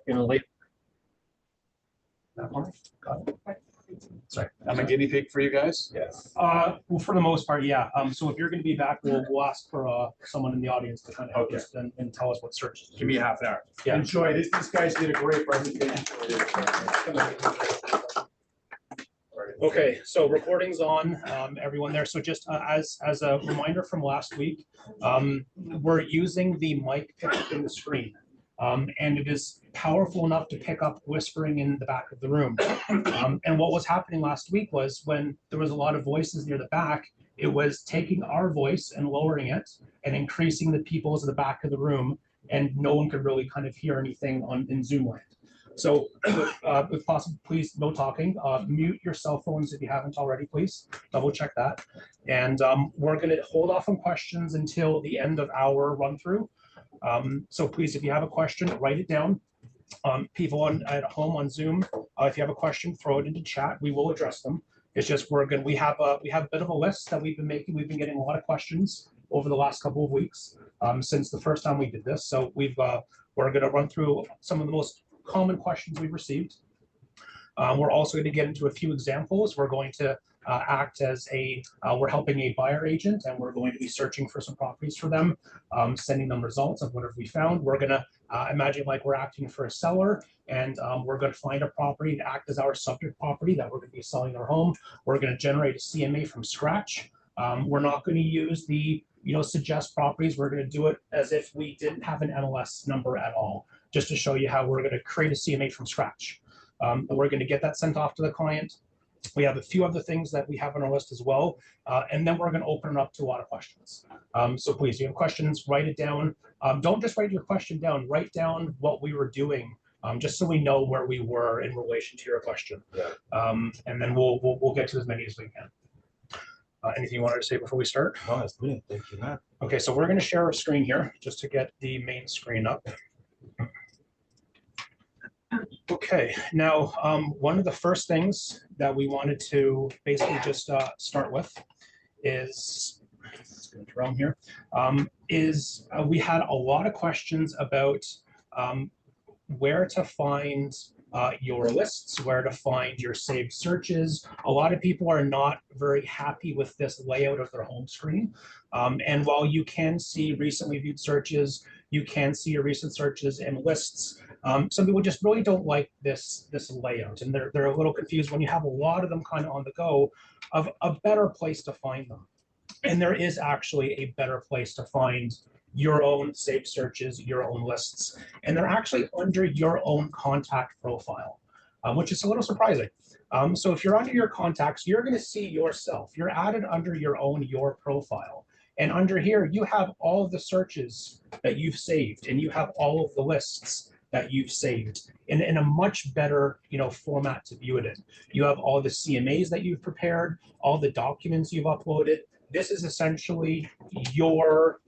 in a late. That one? Got it. Sorry, I'm a guinea pig for you guys. Yes. Well, for the most part, yeah. So if you're going to be back, we'll ask for someone in the audience to kind of help us and tell us what searches. Give me a half an hour. Yeah. Enjoy this. These guys did a great presentation. Okay, so recording's on, everyone there. So just as a reminder from last week, we're using the mic pickup in the screen. And it is powerful enough to pick up whispering in the back of the room. And what was happening last week was when there was a lot of voices near the back, it was taking our voice and lowering it and increasing the people's at the back of the room, and no one could really kind of hear anything in Zoom land. So if possible, please no talking. Mute your cell phones if you haven't already, please. Double check that. And we're going to hold off on questions until the end of our run through. So please, if you have a question, write it down. People at home on Zoom, if you have a question, throw it into chat. We will address them. It's just we have a bit of a list that we've been making. We've been getting a lot of questions over the last couple of weeks since the first time we did this. So we're going to run through some of the most common questions we've received. We're also going to get into a few examples. We're going to act as we're helping a buyer agent, and we're going to be searching for some properties for them, sending them results of whatever we found. We're going to imagine like we're acting for a seller, and we're going to find a property to act as our subject property that we're going to be selling their home. We're going to generate a CMA from scratch. We're not going to use the suggest properties. We're going to do it as if we didn't have an MLS number at all, just to show you how we're going to create a CMA from scratch. We're going to get that sent off to the client. We have a few other things that we have on our list as well, and then we're going to open it up to a lot of questions. So please, if you have questions, write it down. Don't just write your question down. Write down what we were doing, just so we know where we were in relation to your question. Yeah. And then we'll get to as many as we can. Anything you wanted to say before we start? No, that's brilliant. Thank you, Matt. Okay, so we're going to share our screen here just to get the main screen up. Okay, now one of the first things that we wanted to basically just start with is, let's go around here, we had a lot of questions about where to find your lists, where to find your saved searches. A lot of people are not very happy with this layout of their home screen. And while you can see recently viewed searches, you can see your recent searches and lists, some people just really don't like this layout, and they're a little confused when you have a lot of them kind of on the go of a better place to find them. And there is actually a better place to find your own saved searches, your own lists, and they're actually under your own contact profile, which is a little surprising. So if you're under your contacts, you're going to see yourself. You're added under your profile. And under here, you have all of the searches that you've saved, and you have all of the lists that you've saved in a much better format to view it in. You have all the CMAs that you've prepared, all the documents you've uploaded. This is essentially your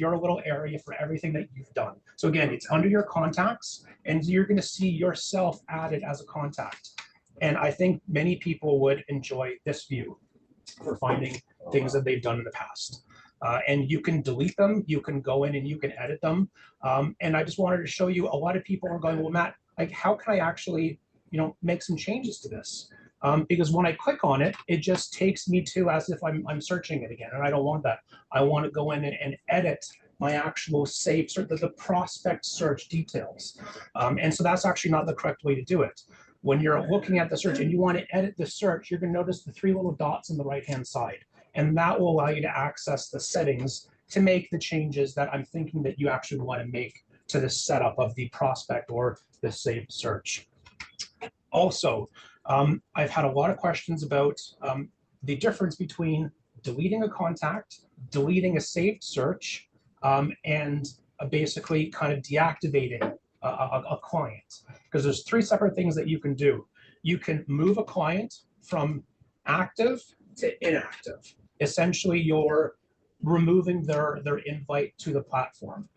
little area for everything that you've done. So again, it's under your contacts, and you're going to see yourself added as a contact. And I think many people would enjoy this view for finding things that they've done in the past. And you can delete them, you can go in and you can edit them. And I just wanted to show you, a lot of people are going, well, Matt, like, how can I actually, make some changes to this? Because when I click on it, it just takes me to as if I'm searching it again, and I don't want that. I want to go in and edit my actual saved search, the prospect search details. And so that's actually not the correct way to do it. When you're looking at the search and you want to edit the search, you're going to notice the 3 little dots on the right-hand side. And that will allow you to access the settings to make the changes that I'm thinking that you actually want to make to the setup of the prospect or the saved search. Also, I've had a lot of questions about the difference between deleting a contact, deleting a saved search, and basically kind of deactivating a client. Because there's 3 separate things that you can do. You can move a client from active to inactive. Essentially, you're removing their invite to the platform.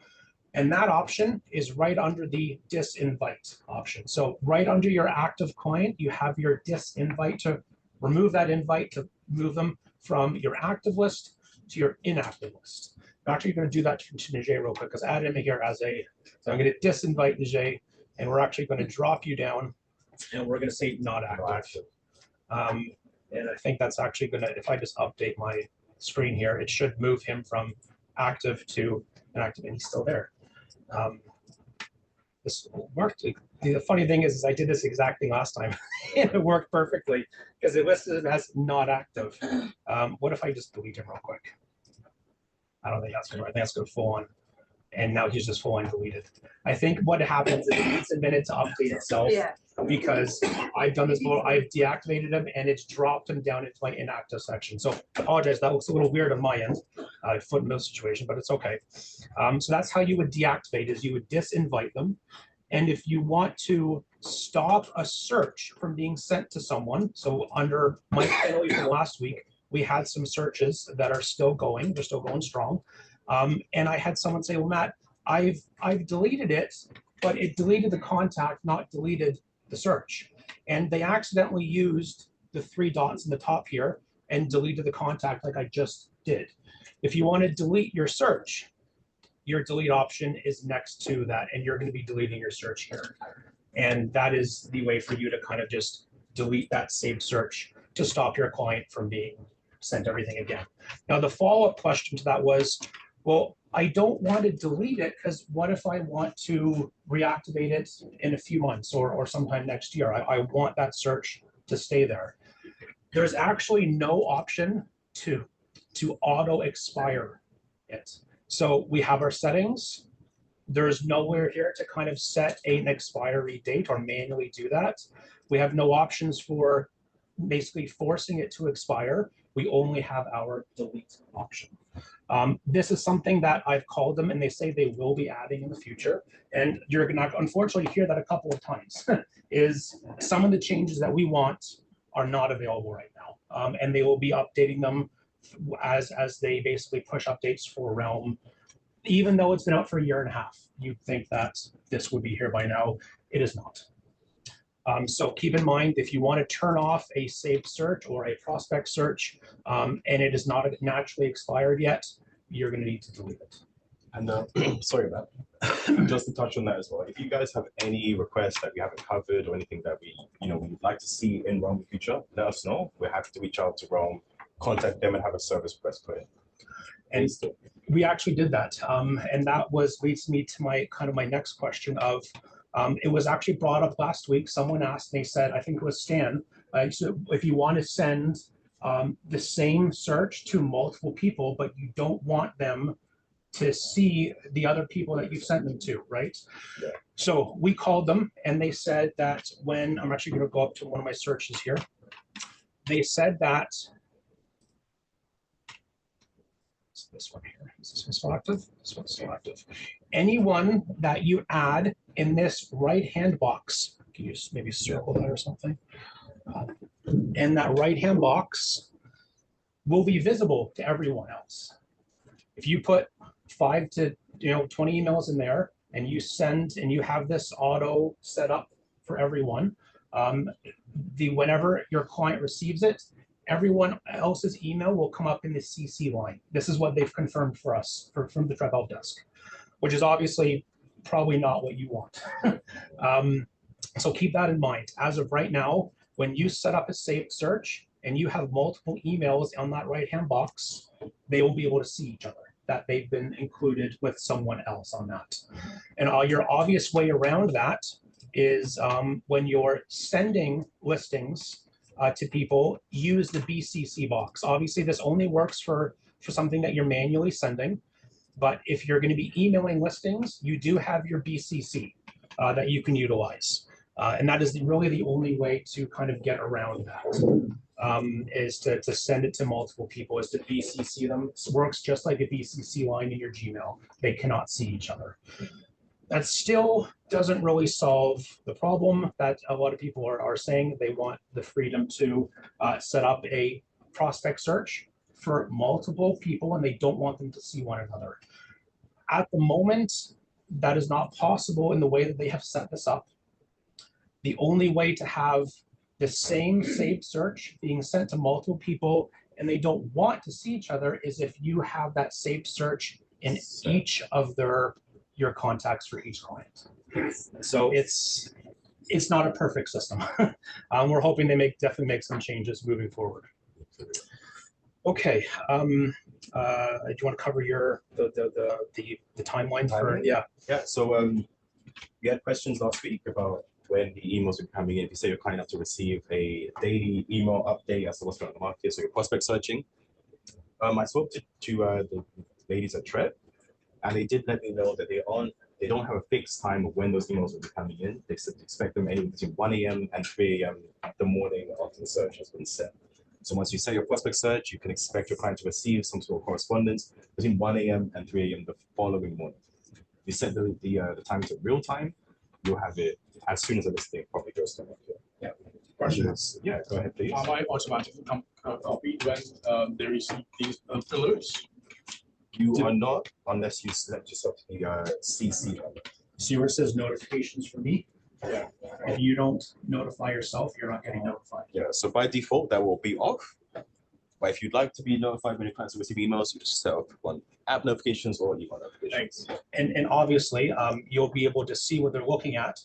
And that option is right under the disinvite option. So right under your active client, you have your disinvite to remove that invite, to move them from your active list to your inactive list. I'm actually going to do that to Naje real quick because I added him here as a, so I'm going to disinvite Naje and we're actually going to drop you down and we're going to say not active. And I think that's actually going to, if I just update my screen here, it should move him from active to inactive, and he's still there. This worked. The funny thing is I did this exact thing last time and it worked perfectly because it listed him as not active. What if I just delete him real quick? I don't think that's going to, I think that's going to full on. And now he's just full on deleted. I think what happens is it needs a minute to update itself because I've done this before. I've deactivated him and it's dropped him down into my inactive section. So I apologize, that looks a little weird on my end, footnote situation, but it's okay. So that's how you would deactivate, is you would disinvite them. And if you want to stop a search from being sent to someone, so under my penalty from last week, we had some searches that are still going, they're still going strong. And I had someone say, well, Matt, I've deleted it, but it deleted the contact, not deleted the search. And they accidentally used the 3 dots in the top here and deleted the contact like I just did. If you want to delete your search, your delete option is next to that, and you're going to be deleting your search here. And that is the way for you to kind of just delete that saved search to stop your client from being sent everything again. Now, the follow-up question to that was, well, I don't want to delete it because what if I want to reactivate it in a few months or sometime next year? I want that search to stay there. There's actually no option to auto expire it. So we have our settings. There's nowhere here to kind of set an expiry date or manually do that. We have no options for basically forcing it to expire. We only have our delete option. This is something that I've called them and they say they will be adding in the future. And you're gonna unfortunately hear that a couple of times, is some of the changes that we want are not available right now. And they will be updating them as they basically push updates for Realm. Even though it's been out for 1.5 years, you'd think that this would be here by now. It is not. So keep in mind, if you want to turn off a saved search or a prospect search and it is not naturally expired yet, you're going to need to delete it. And sorry about that. Just to touch on that as well. If you guys have any requests that we haven't covered or anything that we'd like to see in Realm in the future, let us know. We're happy to reach out to Realm, contact them, and have a service request put in. And we actually did that, and that leads me to my next question of. It was actually brought up last week. Someone asked, and they said, I think it was Stan, so if you want to send the same search to multiple people, but you don't want them to see the other people that you've sent them to, right? Yeah. So we called them and they said that when, I'm actually going to go up to one of my searches here. They said that, this one here, is this one still active? This one's still active. Anyone that you add in this right-hand box, can you just maybe circle that or something? In that right-hand box will be visible to everyone else. If you put 5 to 20 emails in there and you send and you have this auto set up for everyone, whenever your client receives it, everyone else's email will come up in the CC line. This is what they've confirmed for us from the Help Desk, which is obviously probably not what you want. So keep that in mind. As of right now, when you set up a saved search and you have multiple emails on that right-hand box, they will be able to see each other, that they've been included with someone else on that. And your obvious way around that is when you're sending listings to people, use the BCC box. Obviously, this only works for something that you're manually sending. But if you're going to be emailing listings, you do have your BCC that you can utilize. And that is really the only way to kind of get around that, is to send it to multiple people, is to BCC them. It works just like a BCC line in your Gmail. They cannot see each other. That still doesn't really solve the problem that a lot of people are saying. They want the freedom to set up a prospect search for multiple people and they don't want them to see one another. At the moment, that is not possible in the way that they have set this up. The only way to have the same saved search being sent to multiple people and they don't want to see each other is if you have that saved search in each of your contacts for each client. So it's not a perfect system. We're hoping they definitely make some changes moving forward. Okay. Do you want to cover the timeline for? Yeah. Yeah. So we had questions last week about when the emails are coming in. If you say you're kind enough to receive a daily email update as to what's going on in the market, so you're prospect searching. I spoke to the ladies at Tread, and they did let me know that they don't have a fixed time of when those emails will be coming in. They expect them anywhere between 1 a.m. and 3 a.m. the morning after the search has been set. So once you set your prospect search, you can expect your client to receive some sort of correspondence between 1 a.m. and 3 a.m. the following morning. You set the time to real time, you'll have it as soon as the listing probably goes to market. Yeah. Questions? Yeah, go ahead, please. Am I automatically copied when they receive these alerts? You are not unless you select yourself to be CC. See where it says notifications for me? Yeah. If you don't notify yourself, you're not getting notified. Yeah, so by default, that will be off. But if you'd like to be notified when your clients receive emails, you just set up on app notifications or email notifications. Thanks. And obviously, you'll be able to see what they're looking at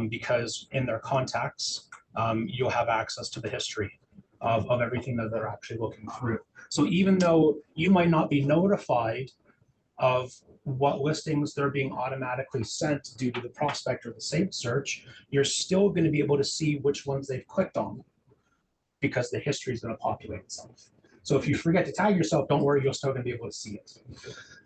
because in their contacts, you'll have access to the history of everything that they're actually looking through. So even though you might not be notified of what listings they're being automatically sent due to the prospect or the saved search, you're still going to be able to see which ones they've clicked on because the history is going to populate itself. So if you forget to tag yourself, don't worry, you're still going to be able to see it.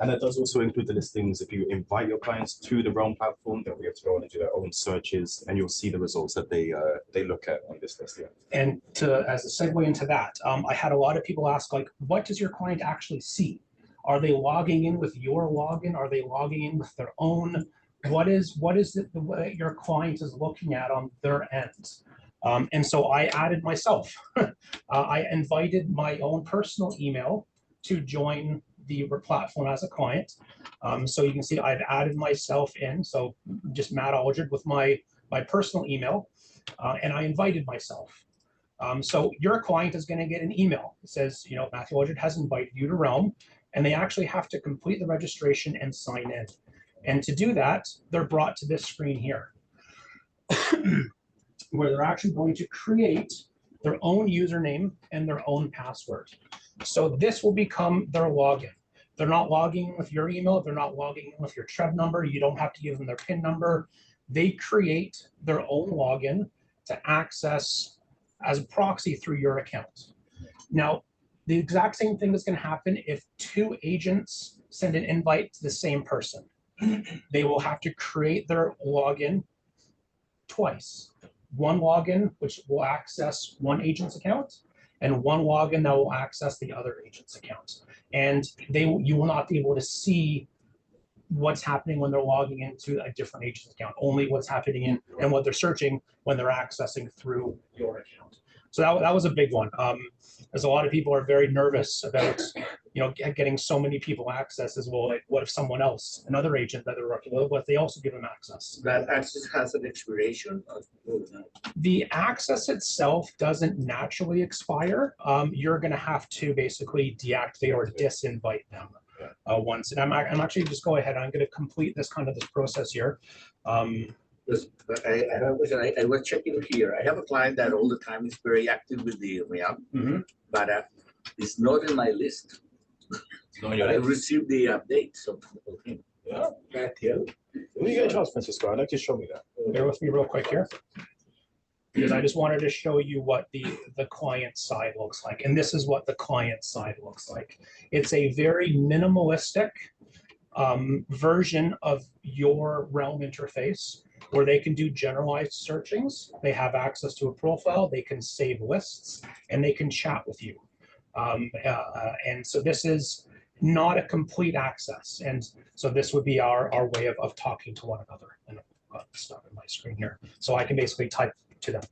And that does also include the listings. If you invite your clients to the Realm platform, then we have to go on and do their own searches, and you'll see the results that they look at on this list. Yeah. And as a segue into that, I had a lot of people ask, like, what does your client actually see? Are they logging in with your login? Are they logging in with their own? What is it what your client is looking at on their end? And so I added myself. I invited my own personal email to join the platform as a client. So you can see I've added myself in. So just Matt Aldred with my personal email, and I invited myself. So your client is going to get an email. It says, Mathew Aldred has invited you to Realm, and they actually have to complete the registration and sign in. And to do that, they're brought to this screen here, where they're actually going to create their own username and their own password. So this will become their login. They're not logging in with your email. They're not logging in with your Trev number. You don't have to give them their PIN number. They create their own login to access as a proxy through your account. Now, the exact same thing is going to happen if two agents send an invite to the same person. They will have to create their login twice. One login, which will access one agent's account, and one login that will access the other agent's account. And you will not be able to see what's happening when they're logging into a different agent's account, only what's happening in and what they're searching when they're accessing through your account. So that was a big one. As a lot of people are very nervous about, getting so many people access as well. Like, what if someone else, another agent that they're working with, what if they also give them access? That access has an expiration? The access itself doesn't naturally expire. You're going to have to basically deactivate or disinvite them once. And I'm actually just go ahead. I'm going to complete this process here. I was checking here. I have a client that all the time is very active with the Realm, but it's not in my list. I received the updates of him. Yeah. Mathew. When you get a chance, Francisco, I'd like you to show me that. Bear with me real quick here, because I just wanted to show you what the client side looks like. And this is what the client side looks like. It's a very minimalistic version of your Realm interface, where they can do generalized searchings. They have access to a profile, they can save lists, and they can chat with you. And so this is not a complete access. And so this would be our way of talking to one another. And I've got stuff in my screen here. So I can basically type to them.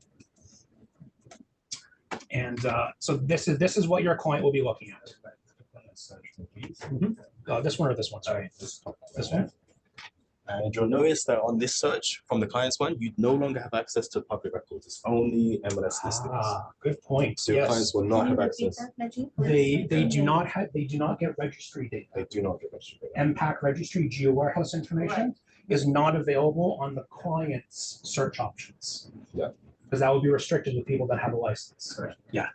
And so this is what your client will be looking at. This one or this one? Sorry. This one? And you'll notice that on this search from the client's one, you no longer have access to public records. It's only MLS listings. Good point. So your Yes. clients will not have access. They do not get registry data. They do not get registry data. MPAC registry geo-warehouse information is not available on the client's search options. Yeah. Because that would be restricted to people that have a license. Correct. Yeah.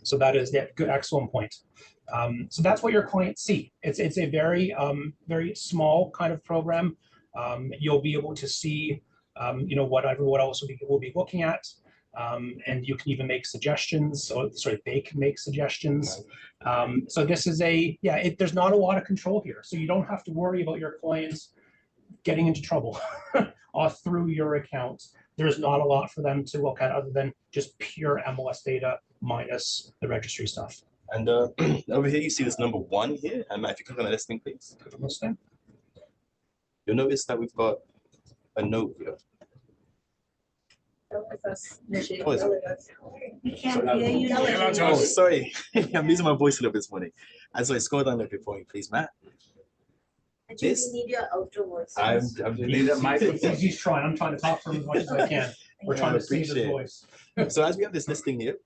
So that is good, excellent point. So that's what your clients see. It's a very very small kind of program. You'll be able to see what else we'll be looking at, and you can even make suggestions. So sorry, they can make suggestions. So this is there's not a lot of control here, so you don't have to worry about your clients getting into trouble through your account. There's not a lot for them to look at other than just pure MLS data minus the registry stuff. And over here, you see this number 1 here. And if you click on the listing, please. Click on listing. You'll notice that we've got a note here. We can't hear you. Oh, sorry. I'm losing my voice a little bit this morning. And so I scroll down a little bit for you, please, Matt. Actually, This- we need your outro words. I'm Need a microphone. He's trying. I'm trying to talk for him as much as I can. We're trying to save his appreciate it. voice. So as we have this listing here,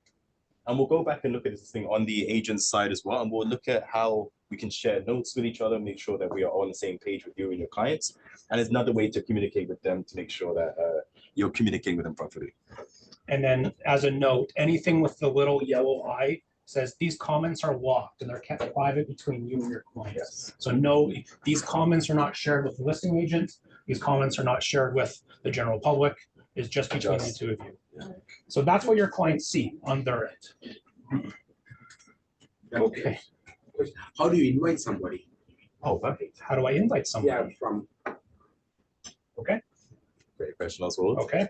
and we'll go back and look at this thing on the agent's side as well, and we'll look at how we can share notes with each other, make sure that we are all on the same page with you and your clients. And it's another way to communicate with them to make sure that you're communicating with them properly. And then as a note, anything with the little yellow eye says these comments are locked and they're kept private between you and your clients. Yes. So no, these comments are not shared with the listing agent. These comments are not shared with the general public. It's just between the two of you. Yeah. So that's what your clients see on their end. Okay. How do you invite somebody? Oh, perfect. How do I invite someone? Yeah, from Great question, Oswald. Okay,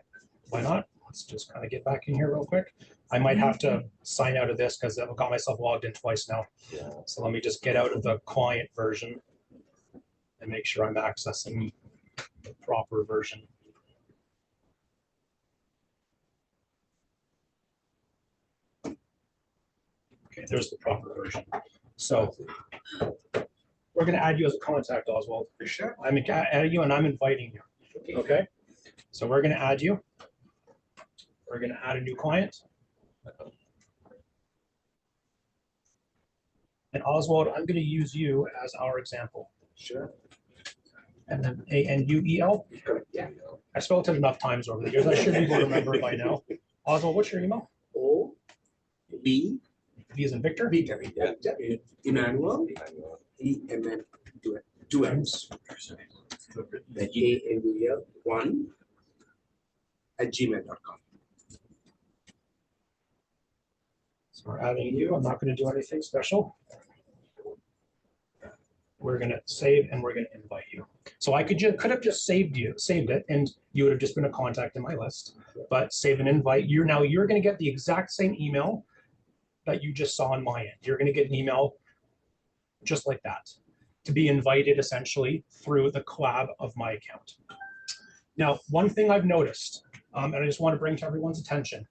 why not? Let's just kind of get back in here real quick. I might have to sign out of this because I've got myself logged in twice now. Yeah. So let me just get out of the client version and make sure I'm accessing the proper version. Okay, there's the proper version. So we're going to add you as a contact, Oswald. For sure. I'm adding you and I'm inviting you. Okay, so we're going to add you. We're going to add a new client. And Oswald, I'm going to use you as our example. Sure. And then A-N-U-E-L. Yeah. I spelled it enough times over the years. I should be able to remember it by now. Oswald, what's your email? O B V as in Victor. Victor. Emmanuel. E-M-N. Two M's. The A-N-U-L 1 @gmail.com. So we're adding you. I'm not going to do anything special. We're going to save and we're going to invite you. So I could have just saved it, and you would have just been a contact in my list. But save and invite. You're going to get the exact same email that you just saw on my end. You're going to get an email just like that to be invited essentially through the collab of my account. Now, one thing I've noticed, and I just want to bring to everyone's attention,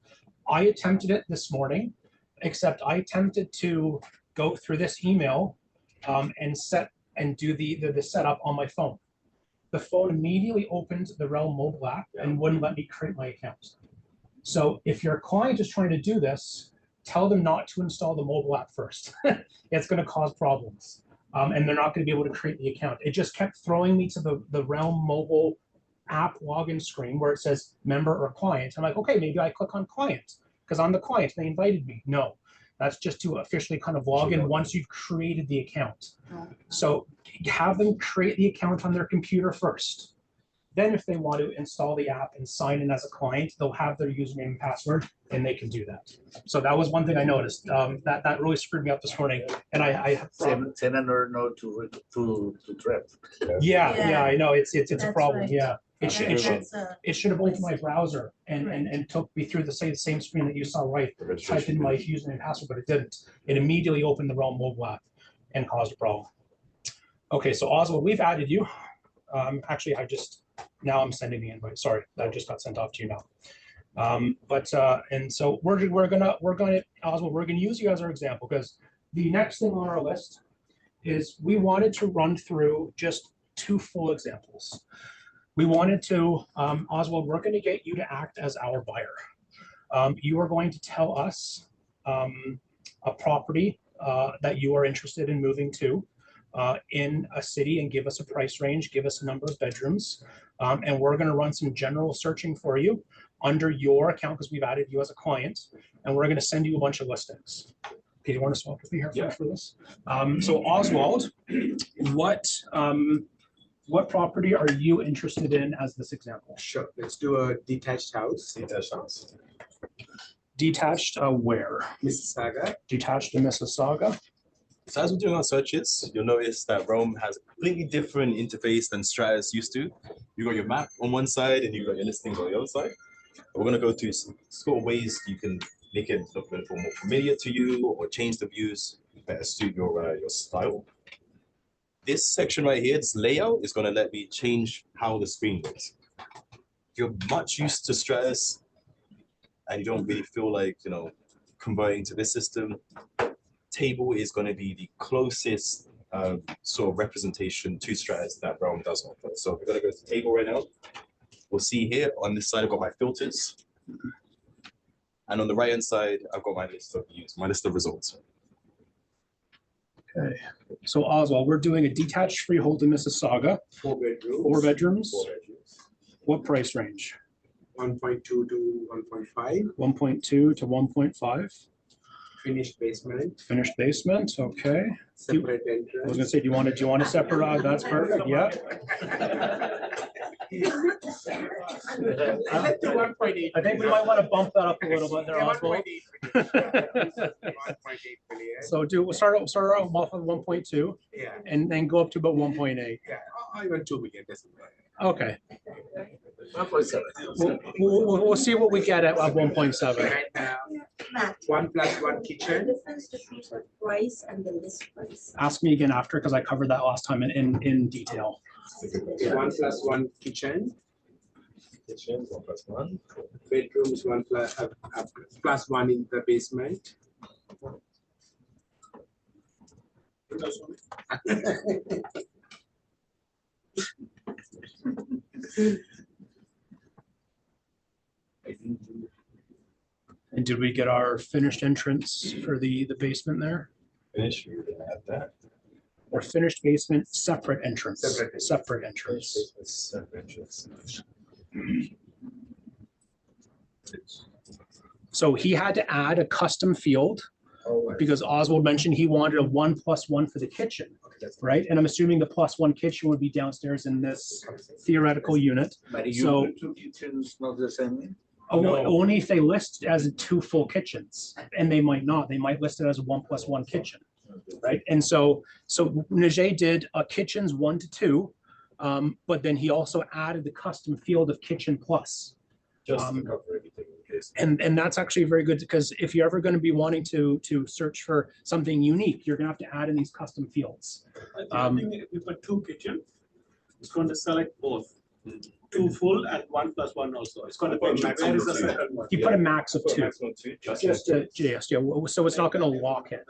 I attempted it this morning, except I attempted to go through this email and do the setup on my phone. The phone immediately opened the Realm mobile app and wouldn't let me create my account. So if your client is trying to do this, tell them not to install the mobile app first. It's going to cause problems. And they're not going to be able to create the account. It just kept throwing me to the Realm mobile app login screen where it says member or client. I'm like, okay, maybe I click on client because I'm the client. They invited me. No, that's just to officially kind of log in once you've created the account. So have them create the account on their computer first. Then if they want to install the app and sign in as a client, they'll have their username and password and they can do that. So that was one thing I noticed. That really screwed me up this morning. And I Send another note to Trev. yeah, I know it's a That's problem. right. Yeah. It should have opened my Right. browser and took me through the same screen that you saw, right? Typed in my username and password, but it didn't. It immediately opened the Realm mobile app and caused a problem. Okay, so Oswald, we've added you. Actually, now I'm sending the invite. Sorry, that just got sent off to you now. And so we're gonna Oswald, we're gonna use you as our example because the next thing on our list is we wanted to run through just two full examples. We wanted to, Oswald, we're going to get you to act as our buyer. You are going to tell us a property that you are interested in moving to in a city and give us a price range, give us a number of bedrooms, and we're going to run some general searching for you under your account because we've added you as a client, and we're going to send you a bunch of listings. Okay, you want to swap with me here for this? So Oswald, what property are you interested in as this example? Sure, let's do a detached house. Detached house. Detached where? Mississauga. Detached in Mississauga. So as we're doing our searches, you'll notice that Rome has a completely different interface than Stratus used to. You got your map on one side and you got your listings on the other side. We're going to go through some sort of ways you can make it look a little more familiar to you or change the views better suit your style. This section right here, this layout, is going to let me change how the screen looks. If you're much used to Stratus and you don't really feel like, converting to this system, table is going to be the closest sort of representation to Stratus that Realm does offer. So we're going to go to table right now. We'll see here on this side, I've got my filters. And on the right-hand side, I've got my list of views, my list of results. Okay, so Oswald, we're doing a detached freehold in Mississauga. 4 bedrooms. 4 bedrooms. 4 bedrooms. What price range? 1.2 to 1.5. 1.2 to 1.5. Finished basement. Finished basement, okay. Separate I was entrance. gonna say, do you want to separate? That's perfect, yeah. Let's do 1.8. I think we might want to bump that up a little bit there, Oswald. 1.8 million. So we'll start off with 1.2 Yeah, and then go up to about 1.8. yeah, or even 2 million, doesn't matter. Okay. We'll see what we get at 1.7. And Matt, 1+1 the kitchen. difference between the price and the list price. Ask me again after, because I covered that last time in detail. 1+1 kitchen. Kitchen, 1+1. Bedrooms, plus one in the basement. And did we get our finished entrance for the basement there? Finish, we're going to add that. Or finished basement, separate entrance? Separate. Separate entrance. Separate entrance. So he had to add a custom field because Oswald mentioned he wanted a 1+1 for the kitchen, right? And I'm assuming the +1 kitchen would be downstairs in this theoretical unit. But So- you two kitchens not the same? Only if they list as 2 full kitchens, and they might not. They might list it as a 1+1 kitchen, right? And so Naje did kitchens 1 to 2, but then he also added the custom field of kitchen plus. Just to cover everything in case. And that's actually very good because if you're ever going to be wanting to search for something unique, you're going to have to add in these custom fields. I think if you put 2 kitchen, it's going to select both. 2 full and 1+1 also. It's going to Well, be, where is the second one? You put a max of 2. Maximum 2, just Just to, yes, yeah. So it's not going to lock it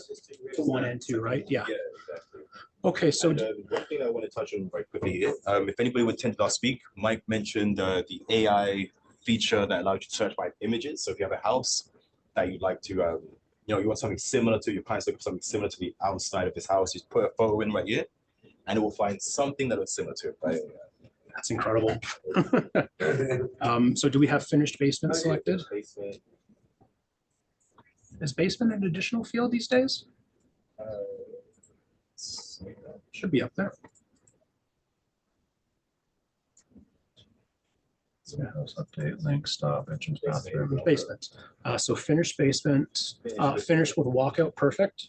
to 1 and 2, right? Yeah. Yeah, exactly. Okay, so And, one thing I want to touch on very quickly here, if anybody would tend to last speak, Mike mentioned the AI feature that allows you to search by images. So if you have a house that you'd like to, you want something similar to, your clients look for something similar to the outside of this house, you just put a photo in right here, and it will find something that looks similar to it, right? that's incredible. So do we have finished basement selected? Basement, Is basement an additional field these days? Should be up there. House update, link, stop, entrance, bathroom, basement. So finished basement, finished with walkout, perfect.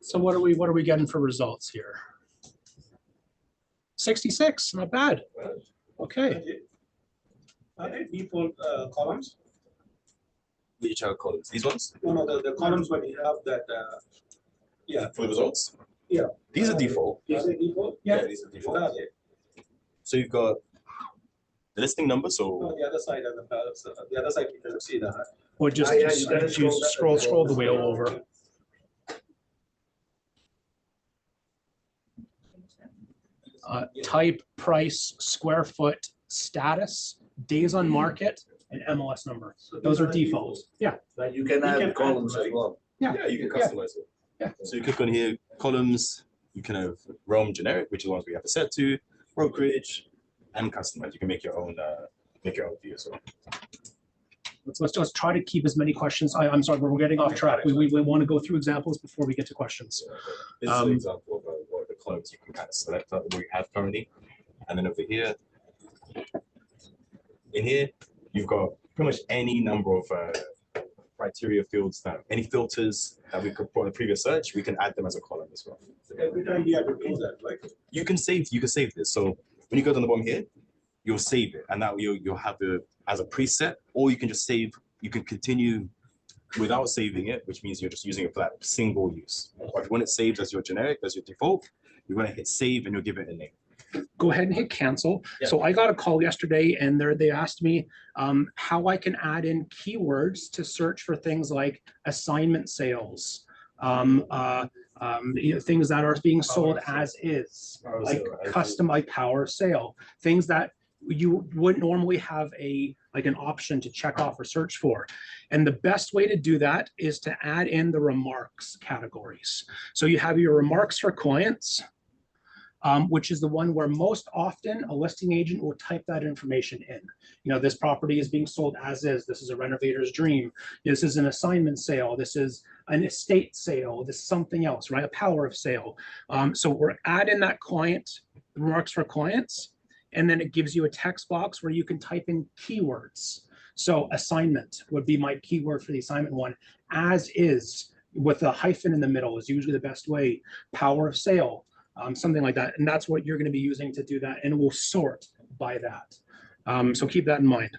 So what are we getting for results here? 66, not bad. Okay, Are they default columns? Which are columns? These ones? No, the columns when you have that, yeah. For the results? Yeah. These are default. Is it default? Yeah. These are default. Are they? So you've got the listing number, so No, the other side of the other side, you can see that. or just Yeah, you gotta scroll the wheel over. type, price, square foot, status, days on market, and MLS number. Those are defaults. Yeah. But you can add columns as well. Yeah, you can customize it. Yeah. So you click on here, columns, you can have Rome generic, which is the ones we have it set to, brokerage, and customize. You can make your own view as well. Let's just try to keep as many questions. I'm sorry, we're getting off track. We want to go through examples before we get to questions. This is an example of what the columns you can kind of select what we have currently. And then over here, in here, you've got pretty much any number of criteria fields any filters that we could put on the previous search, we can add them as a column as well. So every time you have to do that, right? You can save this. So when you go down the bottom here, you'll save it, and now you'll have it as a preset, or you can just save. You can continue without saving it, which means you're just using it for that single use. Or if you want it saved as your generic, as your default, you're going to hit save and you'll give it a name. Go ahead and hit cancel. Yeah. So I got a call yesterday and they asked me how I can add in keywords to search for things like assignment sales, things that are being sold as is, like custom, like power sale, things that you wouldn't normally have an option to check off or search for. And the best way to do that is to add in the remarks categories. So you have your remarks for clients, which is the one where most often a listing agent will type that information in. You know, this property is being sold as is. This is a renovator's dream. This is an assignment sale. This is an estate sale. This is something else, right? A power of sale. So we're adding that client, remarks for clients, and then it gives you a text box where you can type in keywords. So assignment would be my keyword for the assignment one. As is, with a hyphen in the middle, is usually the best way. Power of sale. Something like that. And that's what you're going to be using to do that. And it will sort by that. So keep that in mind.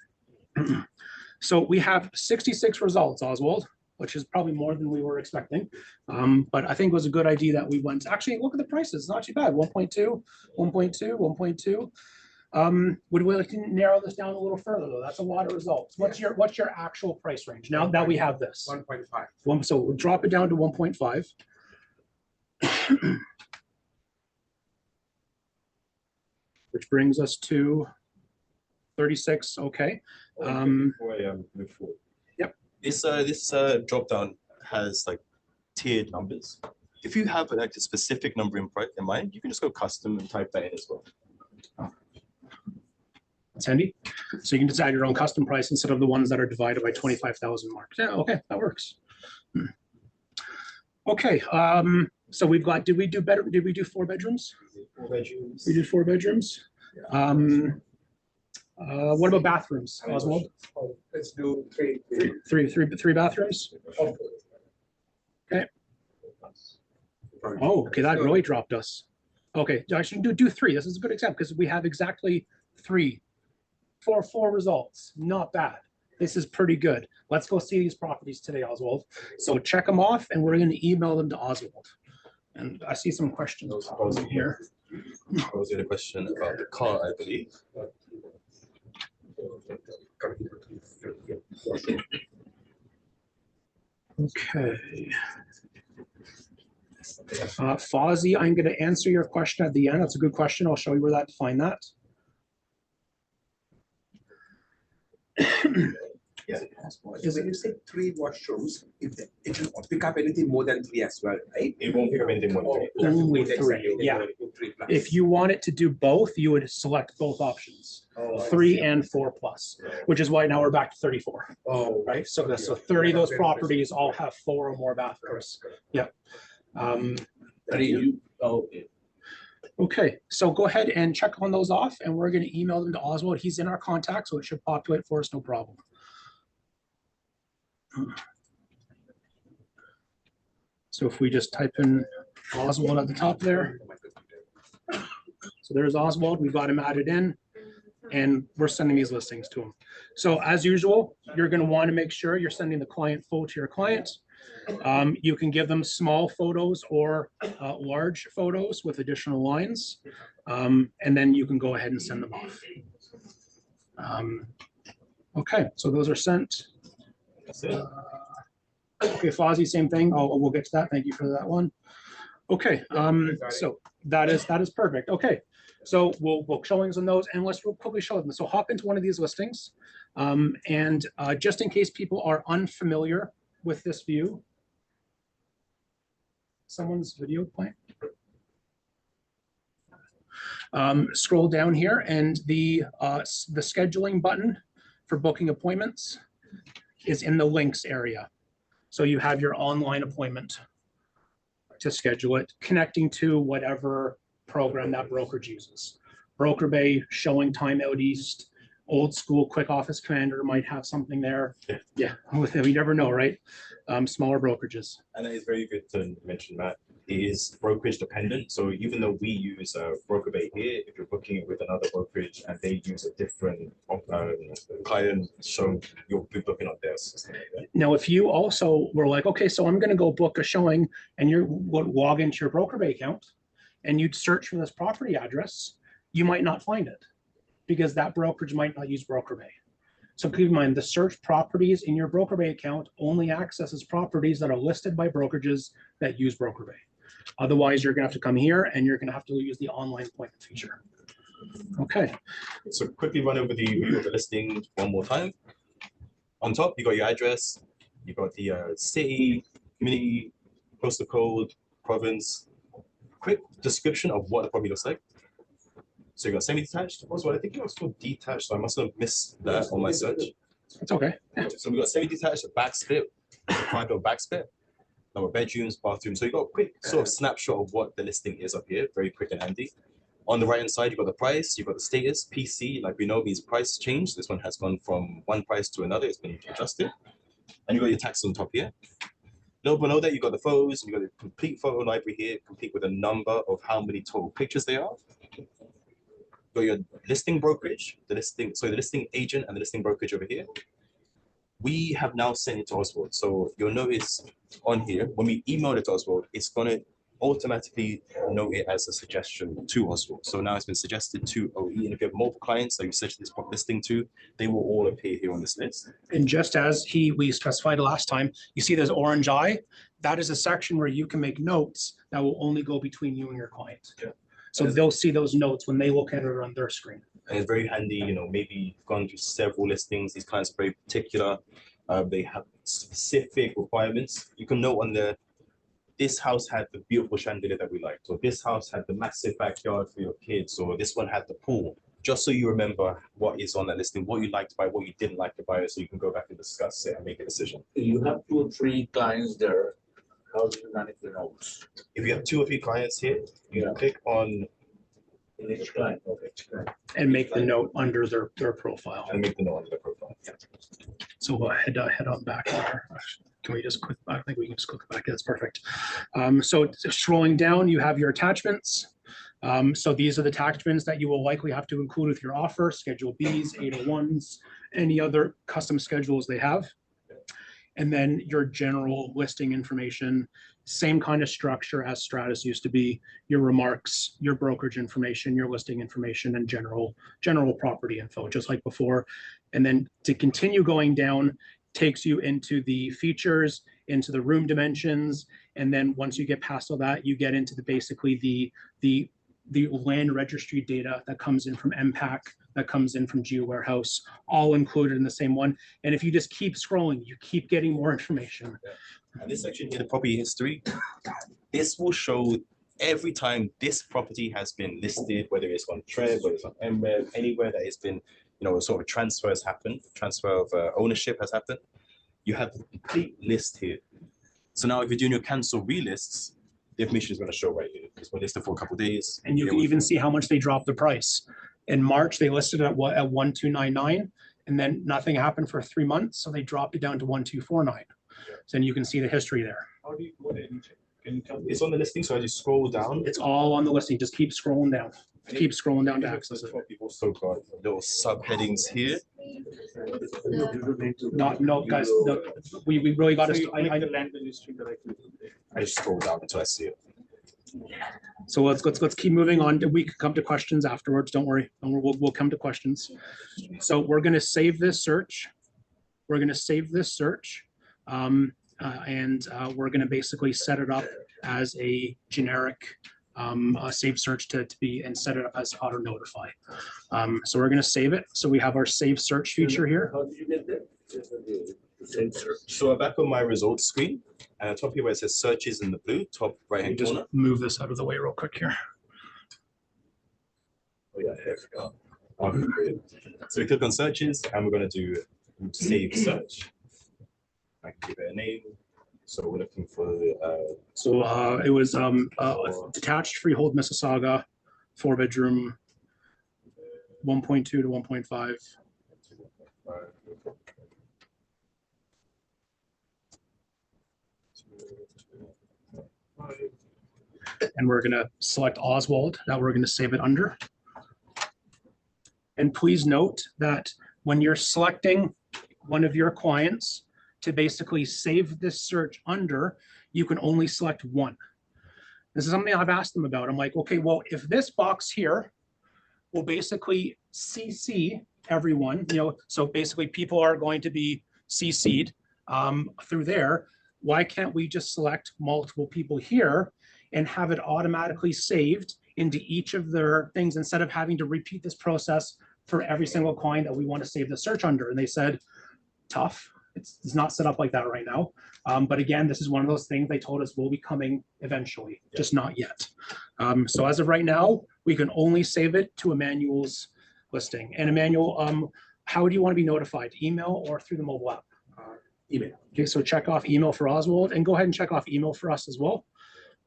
So we have 66 results, Oswald, which is probably more than we were expecting. But I think it was a good idea that we went, actually, look at the prices. Not too bad. 1.2, 1.2, 1.2. Would we like to narrow this down a little further though? That's a lot of results. What's your actual price range? Now that we have this. 1.5. So we'll drop it down to 1.5. Which brings us to 36. Okay. Before I move forward. Yep. This drop down has like tiered numbers. If you have like a specific number in mind, you can just go custom and type that in as well. That's handy. So you can decide your own custom price instead of the ones that are divided by 25,000 marks. Yeah. Okay, that works. Okay. So we've got. Did we do better? Did we do 4 bedrooms? 4 bedrooms. We did 4 bedrooms. What about bathrooms, Oswald? Let's do 3. Three bathrooms. Okay. Oh, okay. That really dropped us. Okay, I should do 3. This is a good example because we have exactly 3, 4 results. Not bad. This is pretty good. Let's go see these properties today, Oswald. So check them off, and we're going to email them to Oswald. And I see some questions here. I was going to question about the car, I believe. Okay. Fozzie, I'm going to answer your question at the end. That's a good question. I'll show you where to find that. Yeah. When you say 3 washrooms, it will pick up anything more than 3 as well, right? It won't pick up anything more than 3. Only 3, yeah. If you want it to do both, you would select both options, 3 and 4 plus, which is why now we're back to 34. Oh, right. So 30 of those properties all have 4 or more bathrooms. Yeah. Okay, so go ahead and check on those off, and we're going to email them to Oswald. He's in our contact, so it should populate for us, no problem. So if we just type in Oswald at the top there. So there's Oswald. We've got him added in, and we're sending these listings to him. So as usual, you're going to want to make sure you're sending the client full to your client. You can give them small photos or large photos with additional lines, and then you can go ahead and send them off. Okay, so those are sent. Okay, Fozzie, same thing. We'll get to that. Thank you for that one. Okay, so that is perfect. Okay, So we'll book showings on those, and let's real quickly show them. So hop into one of these listings. And just in case people are unfamiliar with this view, someone's video playing. Scroll down here, and the scheduling button for booking appointments is in the links area. So you have your online appointment to schedule it, connecting to whatever program that brokerage uses. Broker Bay, Showing Time Out East, Old School Quick Office Commander might have something there. Yeah, we never know, right? Smaller brokerages. And that is very good to mention, Matt. It is brokerage dependent. So even though we use Broker Bay here, if you're booking it with another brokerage and they use a different client, so you'll be booking on their system. Now, if you also were like, okay, so I'm going to go book a showing, and you log into your Broker Bay account and you'd search for this property address, you might not find it because that brokerage might not use Broker Bay. So keep in mind, the search properties in your Broker Bay account only accesses properties that are listed by brokerages that use Broker Bay. Otherwise, you're going to have to come here and you're going to have to use the online appointment feature. Okay. So quickly run over the view of the listing one more time. On top, you got your address, you got the city, community, postal code, province. Quick description of what the property looks like. So you got semi-detached. Also, I think it was called detached, so I must have missed that on my search. It's okay. So we got semi-detached, a back split, private back split, number of bedrooms, bathrooms. So you got a quick sort of snapshot of what the listing is up here, very quick and handy. On the right hand side, you got the price, you got the status, PC, like we know means price change. This one has gone from one price to another, it's been adjusted. And you got your tax on top here. Below that, you got the photos, you got the complete photo library here, complete with a number of how many total pictures there are. Got your listing brokerage, the listing agent and the listing brokerage over here. We have now sent it to Oswald. So you'll notice on here, when we email it to Oswald, it's gonna automatically note it as a suggestion to Oswald. So now it's been suggested to OE, and if you have multiple clients that you search this listing to, they will all appear here on this list. And just as we specified last time, you see this orange eye, that is a section where you can make notes that will only go between you and your client. Yeah. So they'll see those notes when they look at it on their screen. And it's very handy, you know, maybe you've gone through several listings, these clients are very particular, they have specific requirements. You can note on there, this house had the beautiful chandelier that we liked, or this house had the massive backyard for your kids, or this one had the pool, just so you remember what is on that listing, what you liked to buy, what you didn't like to buy, so you can go back and discuss it and make a decision. You have 2 or 3 clients there. How do you manage the notes? If you have 2 or 3 clients here, you can click on In each client, okay. And make the note under their profile. and make the note on the profile. So we'll head on back here. Can we just click? I think we can just click back. That's perfect. So scrolling down, you have your attachments. So these are the attachments that you will likely have to include with your offer, Schedule Bs, 801s, any other custom schedules they have. And then your general listing information, same kind of structure as Stratus used to be, your remarks, your brokerage information, your listing information, and general property info, just like before. And then to continue going down, takes you into the features, into the room dimensions. And then once you get past all that, you get into basically the land registry data that comes in from MPAC, that comes in from GeoWarehouse, all included in the same one. And if you just keep scrolling, you keep getting more information. Yeah. And this section here, the property history, this will show every time this property has been listed, whether it's on Trev, whether it's on MREV, anywhere that it's been, you know, sort of transfer has happened, transfer of ownership has happened. You have the complete list here. So now if you're doing your cancel relists, the information is going to show right here. It's been listed for a couple of days. And you can even see how much they dropped the price. In March, they listed it at 1,299, and then nothing happened for 3 months, so they dropped it down to 1,249. So then you can see the history there. How do you put it? Can you tell me? It's on the listing, so I just scroll down. It's all on the listing. Just keep scrolling down. Keep scrolling down to access it. We've also got little subheadings here. No, guys, no, we really got to. I just scroll down until I see it. So let's keep moving on. We can come to questions afterwards. Don't worry. We'll come to questions. So we're going to save this search. We're going to save this search. And we're going to basically set it up as a generic a saved search to be and set it up as auto notify. So we're going to save it. So we have our save search feature here. How did you get that? The same search. So I'm back on my results screen, and top here where it says searches in the blue, top right Let me hand just corner. move this out of the way real quick here. Oh yeah, here we go. Okay. So we click on searches, and we're going to do save search. I can give it a name. So we're looking for So it was detached freehold Mississauga, 4-bedroom, 1.2 to 1.5. And we're going to select Oswald that we're going to save it under. And please note that when you're selecting one of your clients to basically save this search under, you can only select one. This is something I've asked them about. I'm like, okay, well, if this box here will basically CC everyone, so basically people are going to be CC'd through there, why can't we just select multiple people here and have it automatically saved into each of their things instead of having to repeat this process for every single client that we want to save the search under? And they said, tough. It's not set up like that right now. But again, this is one of those things they told us will be coming eventually, just not yet. So as of right now, we can only save it to Emmanuel's listing. And Emmanuel, how do you want to be notified? Email or through the mobile app? Email. Okay, so check off email for Oswald and go ahead and check off email for us as well.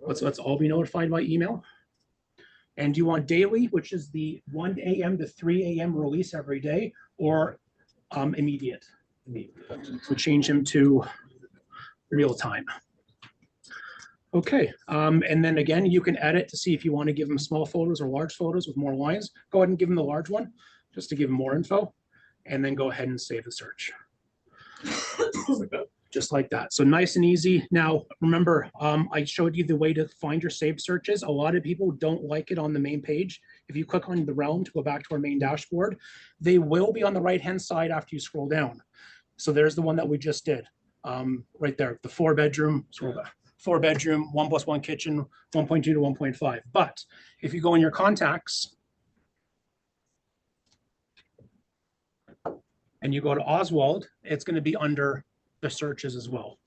Let's all be notified by email. And do you want daily, which is the 1 a.m. to 3 a.m. release every day, or immediate? So change him to real time. Okay, and then again, you can edit to see if you want to give them small photos or large photos with more lines. Go ahead and give them the large one, just to give them more info, and then go ahead and save the search. Just like that. So nice and easy. Now, remember, I showed you the way to find your saved searches. A lot of people don't like it on the main page. If you click on the realm to go back to our main dashboard, they will be on the right-hand side after you scroll down. So there's the one that we just did, right there, the 4-bedroom, 4-bedroom, 1+1 kitchen, 1.2 to 1.5. But if you go in your contacts and you go to Oswald, it's going to be under the searches as well.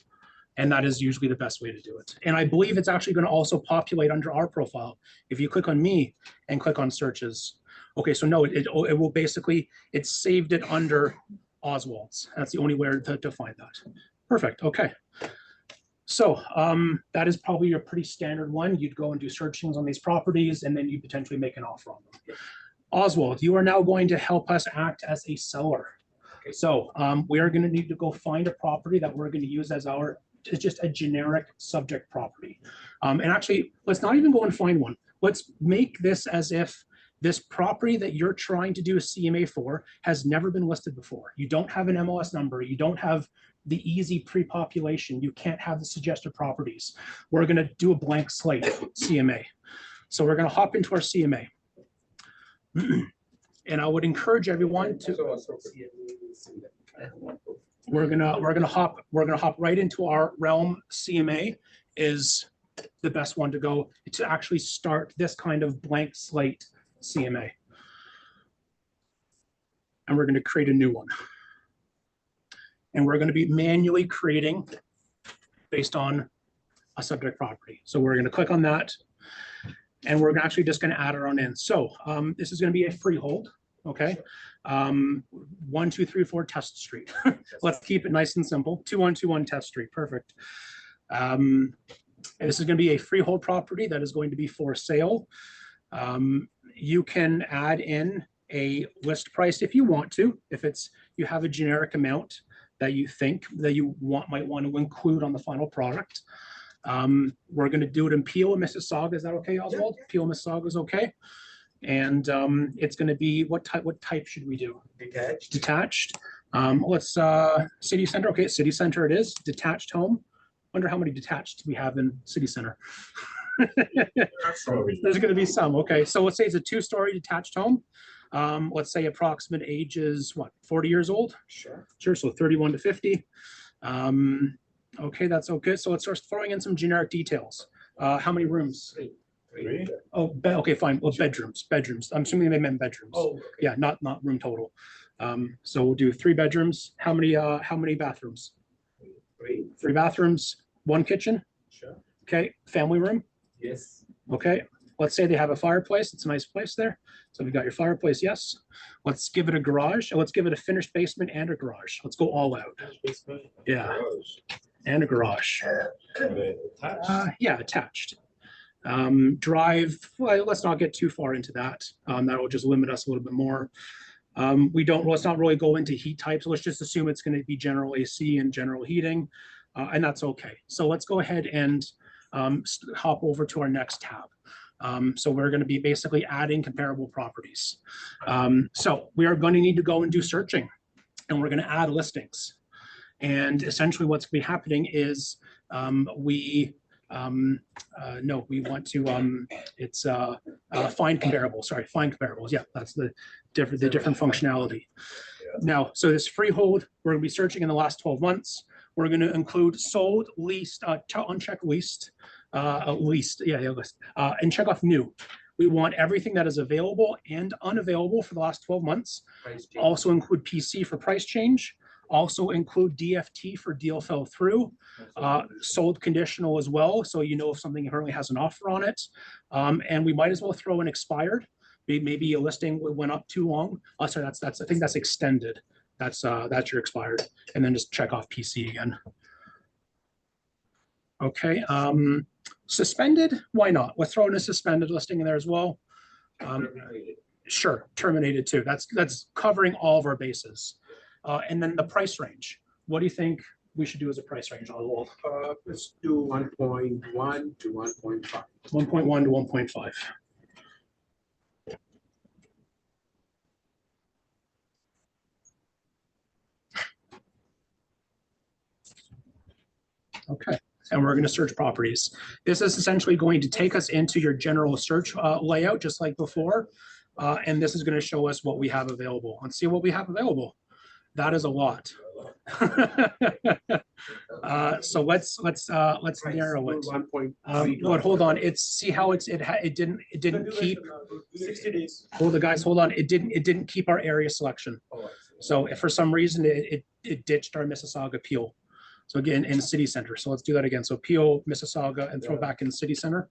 And that is usually the best way to do it. And I believe it's actually going to also populate under our profile. If you click on me and click on searches. Okay, so no, it will basically, it's saved it under Oswald's. That's the only way to find that. Perfect, okay. So that is probably your pretty standard one. You'd go and do searchings on these properties and then you potentially make an offer on them. Oswald, you are now going to help us act as a seller. Okay, so we are going to need to go find a property that we're going to use as our, it's just a generic subject property. And actually, let's not even go and find one. Let's make this as if this property that you're trying to do a CMA for has never been listed before. You don't have an MLS number. You don't have the easy pre-population. You can't have the suggested properties. We're going to do a blank slate CMA. So we're going to hop into our CMA. And I would encourage everyone to. We're gonna hop right into our realm. CMA is the best one to go to actually start this kind of blank slate CMA. And we're going to create a new one. And we're going to be manually creating based on a subject property. So we're going to click on that. And we're actually just going to add it on in. So this is going to be a freehold. Okay. 1, 2, 3, 4 Test Street. Let's keep it nice and simple. 2121 Test Street. Perfect. And this is going to be a freehold property that is going to be for sale. You can add in a list price if you want to, if it's you have a generic amount that you think that you might want to include on the final product. We're going to do it in Peel and Mississauga. Is that okay, Oswald? Yeah. Peel and Mississauga is okay. And it's going to be what type should we do? Detached. Detached. Let's city center. Okay, city center it is. Detached home. Wonder how many detached we have in city center. There's going to be some. Okay, so let's say it's a 2-story detached home. Let's say approximate age is what, 40 years old? Sure. Sure. So 31 to 50. Okay, that's okay. So let's start throwing in some generic details. How many rooms? Three? Oh, okay, fine. Well, bedrooms. I'm assuming they meant bedrooms. Oh, okay. Yeah, not room total. So we'll do 3 bedrooms. How many bathrooms? Three. 3 bathrooms, 1 kitchen. Sure. Okay, family room. Yes. Okay, let's say they have a fireplace. It's a nice place there. So we got your fireplace, yes. Let's give it a garage. Let's give it a finished basement and a garage. Let's go all out. Yeah, and a garage. Yeah, attached. Drive, well, let's not get too far into that. That will just limit us a little bit more. Let's not really go into heat types. Let's just assume it's going to be general AC and general heating, and that's okay. So let's go ahead and hop over to our next tab. So we're going to be basically adding comparable properties. So we are going to need to go and do searching, and we're going to add listings. And essentially what's going to be happening is we want to find comparables. Sorry, find comparables. Yeah, that's the different functionality. Now, so this freehold, we're going to be searching in the last 12 months. We're going to include sold, leased, unchecked leased, and check off new. We want everything that is available and unavailable for the last 12 months. Also include PC for price change. Also include DFT for deal fell through. Sold conditional as well, so you know if something currently has an offer on it. And we might as well throw in expired. Maybe a listing went up too long. Sorry, I think that's extended. That's your expired. And then just check off PC again. Okay. Suspended, why not? Let's throw in a suspended listing in there as well. Sure, terminated too. That's covering all of our bases. And then the price range. What do you think we should do as a price range on the wall? Let's do 1.1 to 1.5. 1.1 to 1.5. Okay, and we're going to search properties. This is essentially going to take us into your general search layout, just like before. And this is going to show us what we have available. Let's see what we have available. That is a lot. So let's narrow it. But hold on, see how it didn't keep 60 days. hold on. It didn't keep our area selection. So if for some reason it ditched our Mississauga Peel. So again, in city center. So let's do that again. So Peel, Mississauga, and throw back in city center.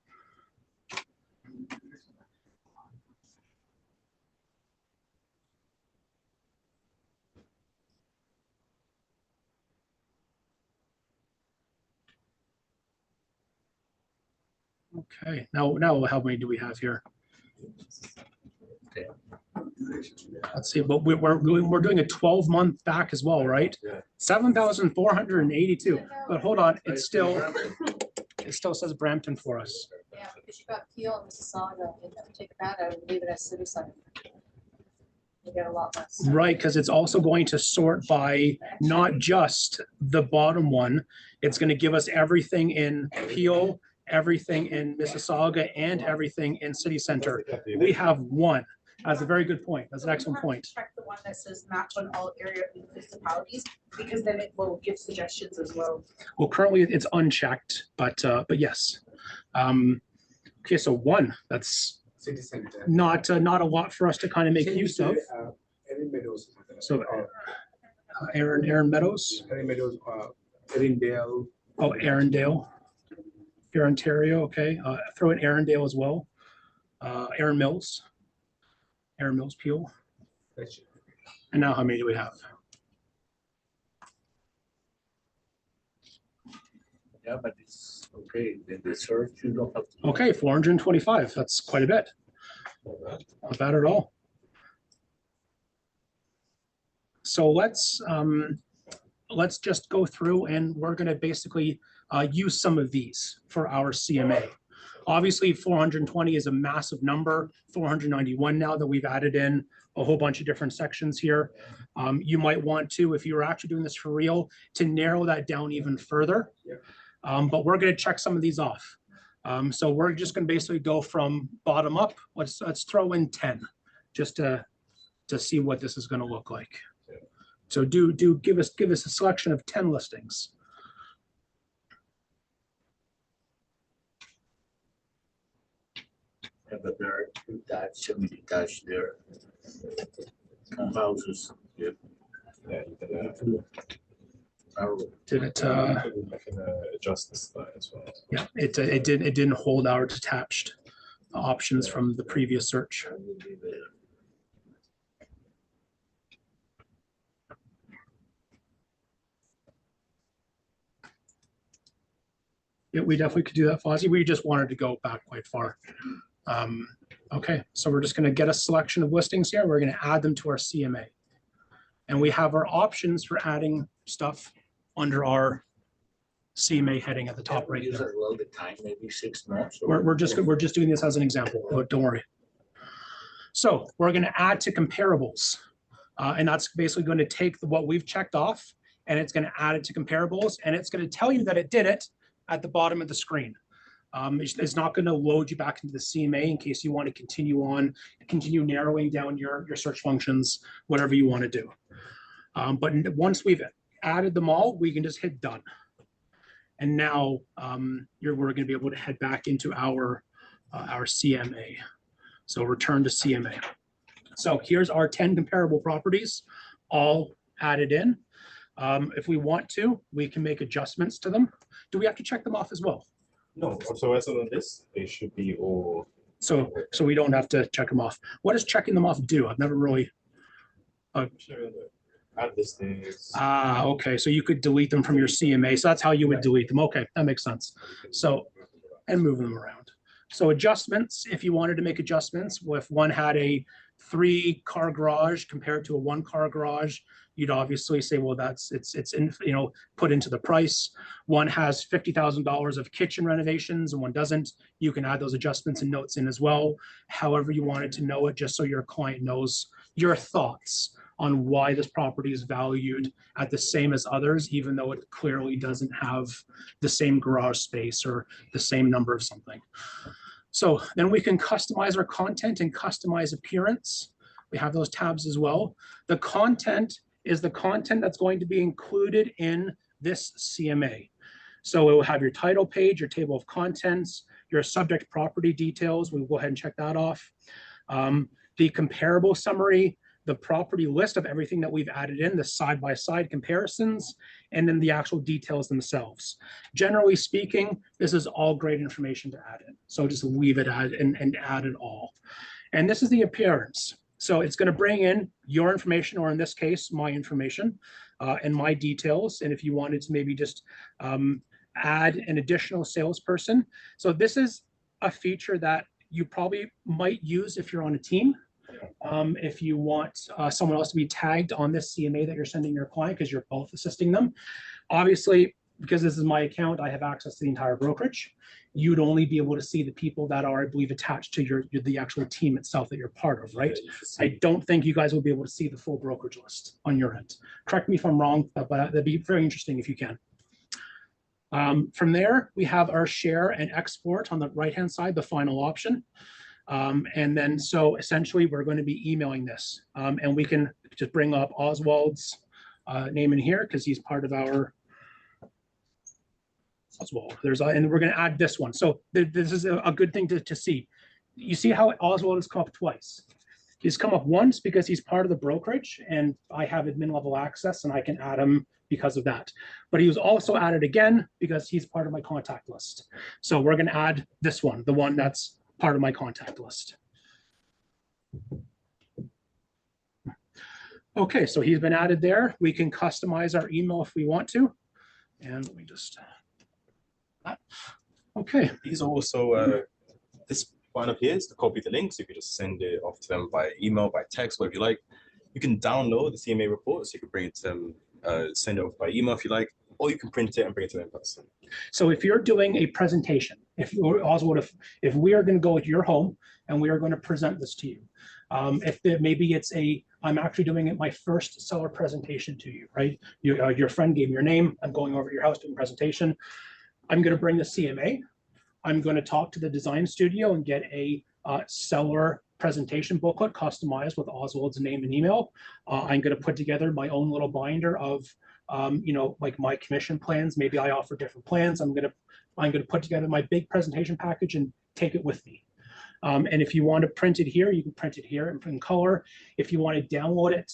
Okay, now how many do we have here? Let's see, but we're doing a 12-month back as well, right? 7,482. But hold on, it still says Brampton for us. Yeah, because you got Peel and Mississauga, and if you take that out and leave it as city center, you get a lot less. Right, because it's also going to sort by not just the bottom one. It's going to give us everything in Peel, everything in Mississauga, and everything in city center. We have one. That's a very good point. That's an excellent point. Check the one that says match on all area municipalities, because then it will give suggestions as well. Well, currently it's unchecked, but yes. Okay, so one. That's City center. not a lot for us to kind of make use of. Erin Meadows. So, Aaron Meadows. Erin Meadows, Erindale. Oh, Arundel. Here, Ontario. Okay, throw in Arundel as well. Aaron Mills. Aaron Mills Peel. And now how many do we have? Yeah, but it's okay. Then the search, you don't have to. Okay, 425. That's quite a bit. Not bad at all. So let's just go through, and we're going to basically use some of these for our CMA. Obviously, 420 is a massive number. 491 now that we've added in a whole bunch of different sections here. You might want to, if you were actually doing this for real, to narrow that down even further. But we're going to check some of these off. So we're just going to basically go from bottom up. Let's throw in 10 just to see what this is going to look like. So do give us a selection of 10 listings. Have a very detached, semi-detached there. Houses. Yeah, you can, Did it, I can adjust this as well. yeah, it didn't hold our detached options from the previous search. Yeah, we definitely could do that, Fozzie. We just wanted to go back quite far. Okay, so we're just gonna get a selection of listings here. We're gonna add them to our CMA. And we have our options for adding stuff under our CMA heading at the top right Use there. as well the time, maybe 6 months. We're just doing this as an example, but don't worry. So we're gonna add to comparables. And that's basically going to take what we've checked off and it's going to add it to comparables and it's going to tell you that it did it at the bottom of the screen. It's not going to load you back into the CMA in case you want to continue narrowing down your search functions, whatever you want to do. But once we've added them all, we can just hit done. And now we're going to be able to head back into our CMA. So return to CMA. So here's our 10 comparable properties, all added in. If we want to, we can make adjustments to them. Do we have to check them off as well? No, so as on this, they should be all. So we don't have to check them off. What does checking them off do? I've never really. Add listings. Okay. So you could delete them from your CMA. So that's how you would delete them. Okay, that makes sense. So, and move them around. So adjustments, if you wanted to make adjustments, if one had a 3-car garage compared to a 1-car garage, you'd obviously say, well, it's in, put into the price. One has $50,000 of kitchen renovations and one doesn't. You can add those adjustments and notes in as well. However you wanted to know it, just so your client knows your thoughts on why this property is valued at the same as others, even though it clearly doesn't have the same garage space or the same number of something. So then we can customize our content and customize appearance. We have those tabs as well. The content is the content that's going to be included in this CMA. So it will have your title page, your table of contents, your subject property details. We'll go ahead and check that off. The comparable summary, the property list of everything that we've added in, the side-by-side comparisons, and then the actual details themselves. Generally speaking, this is all great information to add in. So just leave it and add it all. And this is the appearance. So it's going to bring in your information, or in this case, my information and my details. And if you wanted to maybe just add an additional salesperson. So this is a feature that you probably might use if you're on a team. If you want someone else to be tagged on this CMA that you're sending your client because you're both assisting them. Obviously, because this is my account, I have access to the entire brokerage. You'd only be able to see the people that are, I believe, attached to the actual team itself that you're part of, right? I don't think you guys will be able to see the full brokerage list on your end. Correct me if I'm wrong, but that'd be very interesting if you can. From there, we have our share and export on the right-hand side, the final option. And then, so essentially, we're going to be emailing this. And we can just bring up Oswald's name in here because he's part of our Oswald. And we're going to add this one. So this is a good thing to see. You see how Oswald has come up twice. He's come up once because he's part of the brokerage and I have admin level access and I can add him because of that. But he was also added again because he's part of my contact list. So we're going to add this one, the one that's part of my contact list. Okay, so he's been added there. We can customize our email if we want to. And let me just, okay. These are also, this one up here is to copy the links. You could just send it off to them by email, by text, whatever you like. You can download the CMA report, so you can bring it to them, send it off by email if you like, or you can print it and bring it to them in person. So if you're doing a presentation, if we are going to go to your home and we are going to present this to you, maybe it's I'm actually doing it my first seller presentation to you, right? Your friend gave me your name. I'm going over to your house doing a presentation. I'm going to bring the CMA. I'm going to talk to the design studio and get a seller presentation booklet customized with Oswald's name and email. I'm going to put together my own little binder of like my commission plans. Maybe I offer different plans. I'm going to put together my big presentation package and take it with me. And if you want to print it here, you can print it here in color. If you want to download it,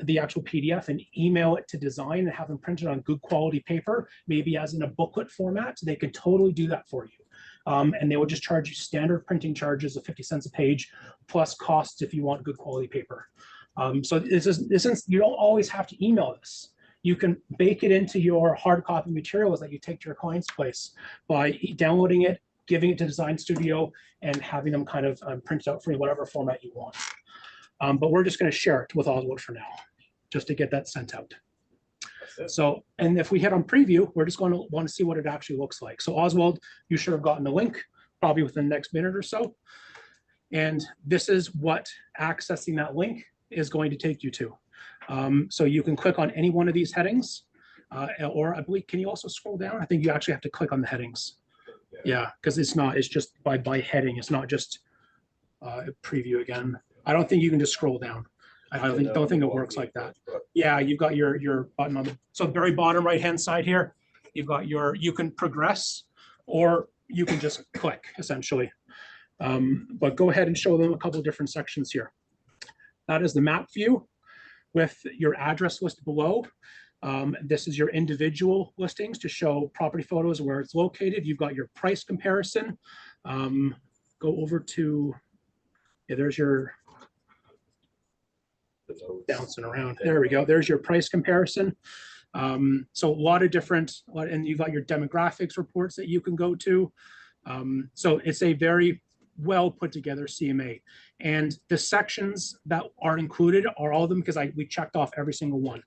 the actual PDF and email it to design and have them printed on good quality paper, maybe as in a booklet format, they can totally do that for you. And they will just charge you standard printing charges of 50 cents a page, plus costs if you want good quality paper. So this is, you don't always have to email this. You can bake it into your hard copy materials that you take to your client's place by downloading it, giving it to Design Studio, and having them kind of print it out for you, whatever format you want. But we're just going to share it with Oswald for now, just to get that sent out. So, and if we hit on preview, we're just going to want to see what it actually looks like. So Oswald, you should have gotten the link probably within the next minute or so. And this is what accessing that link is going to take you to. So you can click on any one of these headings, or I believe, can you also scroll down? I think you actually have to click on the headings. Yeah, because it's just by heading. It's not just preview again. I don't think you can just scroll down. I don't think it works like that. Yeah, you've got your button on the, so very bottom right-hand side here, you've got you can progress, or you can just click essentially. But go ahead and show them a couple of different sections here. That is the map view with your address list below. This is your individual listings to show property photos where it's located. You've got your price comparison. Go over to, yeah, there's your, bouncing around. There we go. There's your price comparison. So a lot of different, and you've got your demographics reports that you can go to. So it's a very well put together CMA. And the sections that are included are all of them because we checked off every single one.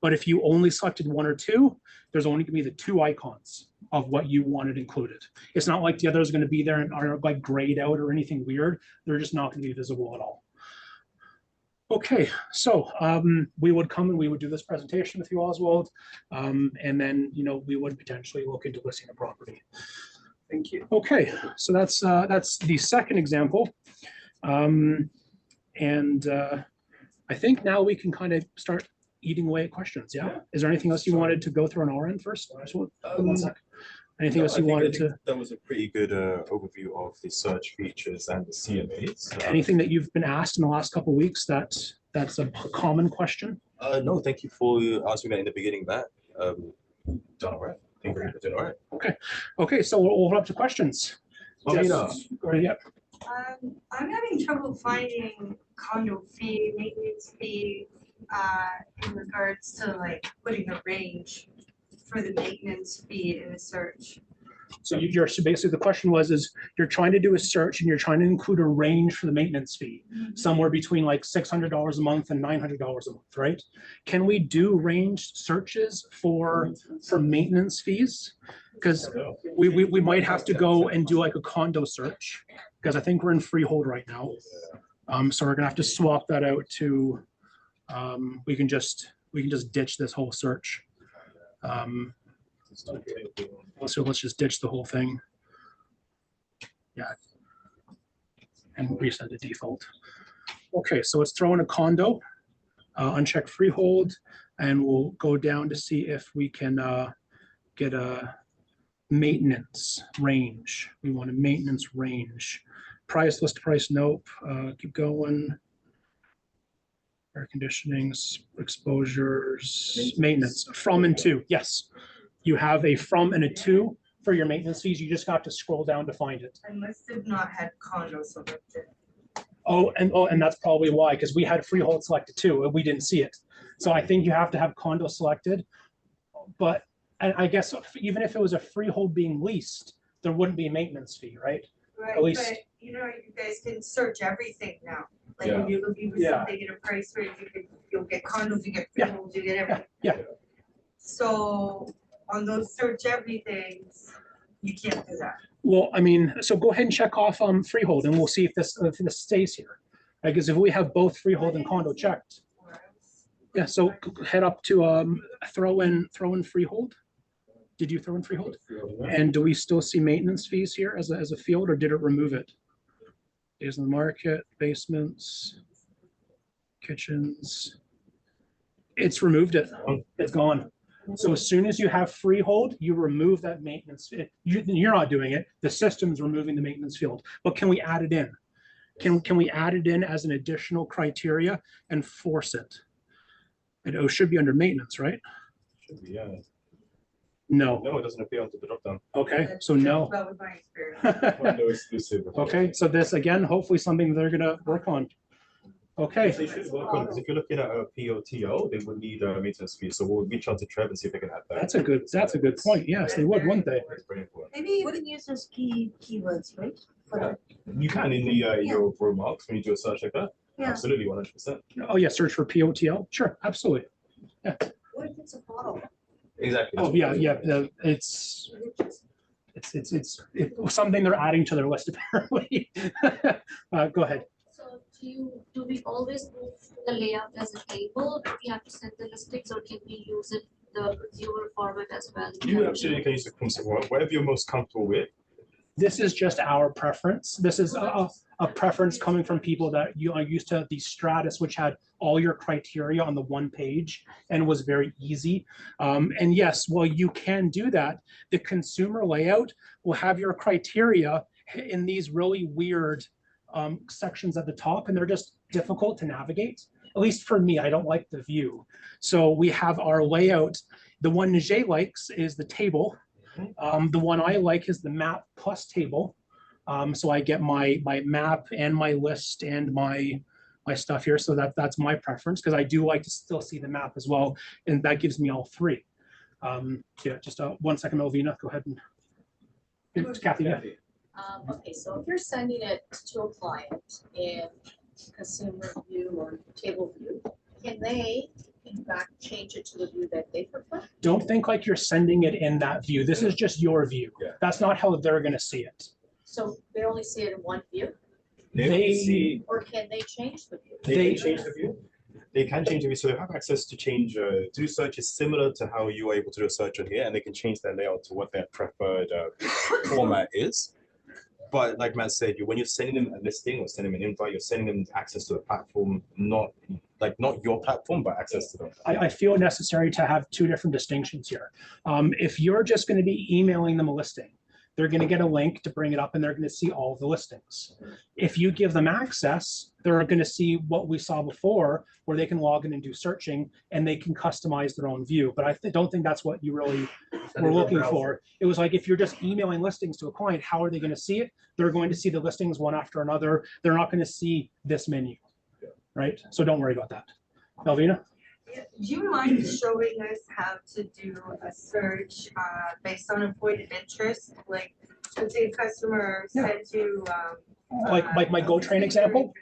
But if you only selected one or two, there's only going to be the two icons of what you wanted included. It's not like the others are going to be there and are like grayed out or anything weird. They're just not going to be visible at all. Okay, so we would come and we would do this presentation with you, Oswald, and then we would potentially look into listing a property. Thank you. Okay, so that's the second example, and I think now we can kind of start eating away at questions. Yeah. Is there anything else you wanted to go through on our end first? One sec. Anything else you wanted to? That was a pretty good overview of the search features and the CMAs. Anything that you've been asked in the last couple of weeks that's a common question? No, thank you for answering that in the beginning, Matt. Done all right. I think we're doing all right. Okay, so we'll open up to questions. Marina. Yeah. I'm having trouble finding condo fee, maintenance fee, in regards to like putting a range for the maintenance fee in a search. So so basically the question is you're trying to do a search and you're trying to include a range for the maintenance fee, somewhere between like $600 a month and $900 a month, right? Can we do ranged searches for maintenance fees? Because we might have to go and do like a condo search, because I think we're in freehold right now. So we're gonna have to swap that out to, we can just ditch this whole search. So let's just ditch the whole thing. Yeah. And reset the default. Okay, so let's throw in a condo, uncheck freehold, and we'll go down to see if we can get a maintenance range. We want a maintenance range. Price, list price, nope. Keep going. Air conditioning, exposures, maintenance, from and to, yes. You have a from and a to for your maintenance fees. You just got to scroll down to find it. I must have not had condo selected. Oh, and that's probably why, because we had freehold selected too, and we didn't see it. So I think you have to have condo selected. But I guess even if it was a freehold being leased, there wouldn't be a maintenance fee, right? Right, At least, but you guys can search everything now. Like Yeah. when you're looking for something in a price range, you'll get condos, you get freeholds, you get everything. Yeah. So on those search everythings, you can't do that. well, I mean, so go ahead and check off freehold, and we'll see if this stays here. Because if we have both freehold and condo checked, yeah. So head up to throw in freehold. Did you throw in freehold? And do we still see maintenance fees here as a field, or did it remove it? Is in the market, basements, kitchens. It's removed it. It's gone. So as soon as you have freehold, you remove that maintenance. You're not doing it. The system's removing the maintenance field. But can we add it in? Can we add it in as an additional criteria and force it? It should be under maintenance, right? Should be, yeah. No. No, it doesn't appear onto the drop down. Okay, so no. That was my experience. No exclusive. Okay, so this again, hopefully something they're gonna work on. Okay, They should work on, because if you're looking at a POTO, they would need a maintenance fee. So we'll reach out to Trev and see if they can add that. that's a good point. Yes, they would, wouldn't they? It's very important. Maybe you can use those keywords, right? For You can in the your remarks when you do a search like that. Yeah. Absolutely, 100%. Oh yeah, search for POTL. Sure, absolutely. What if it's a bottle? Exactly. Oh yeah, yeah. It's something they're adding to their list apparently. Go ahead. So do we always move the layout as a table? Do we have to send the listings or can we use it, the consumer format as well? You absolutely can use the concept whatever you're most comfortable with. This is just our preference. This is a preference coming from people that you are used to the Stratus, which had all your criteria on the one page and was very easy. And yes, well, you can do that. The consumer layout will have your criteria in these really weird sections at the top, and they're just difficult to navigate. At least for me, I don't like the view. So we have our layout. The one Naje likes is the table. The one I like is the map plus table. So I get my map and my list and my stuff here. So that's my preference, because I do like to still see the map as well. And that gives me all three. Yeah, just 1 second, Melvina, go ahead and Kathy. Yeah. Okay, so if you're sending it to a client in consumer view or table view, can they in fact change it to the view that they prefer? Don't think like you're sending it in that view. This is just your view. Yeah. That's not how they're going to see it. So they only see it in one view, or can they change the view? They can change the view. They can change the view, so they have access to change, do searches similar to how you are able to do a search on here, and they can change their layout to what their preferred format is. But like Matt said, when you're sending them a listing or sending them an invite, you're sending them access to the platform, not your platform, but access to them. I feel necessary to have two different distinctions here. If you're just going to be emailing them a listing, they're going to get a link to bring it up and they're going to see all of the listings. If you give them access, they're going to see what we saw before, where they can log in and do searching and they can customize their own view. But I don't think that's what you really were looking for. It was like, if you're just emailing listings to a client, how are they going to see it? They're going to see the listings one after another. They're not going to see this menu, right? So don't worry about that. Melvina? Do you mind showing us how to do a search based on a point of interest? Like, let's say a customer sends you Like my Go Train example?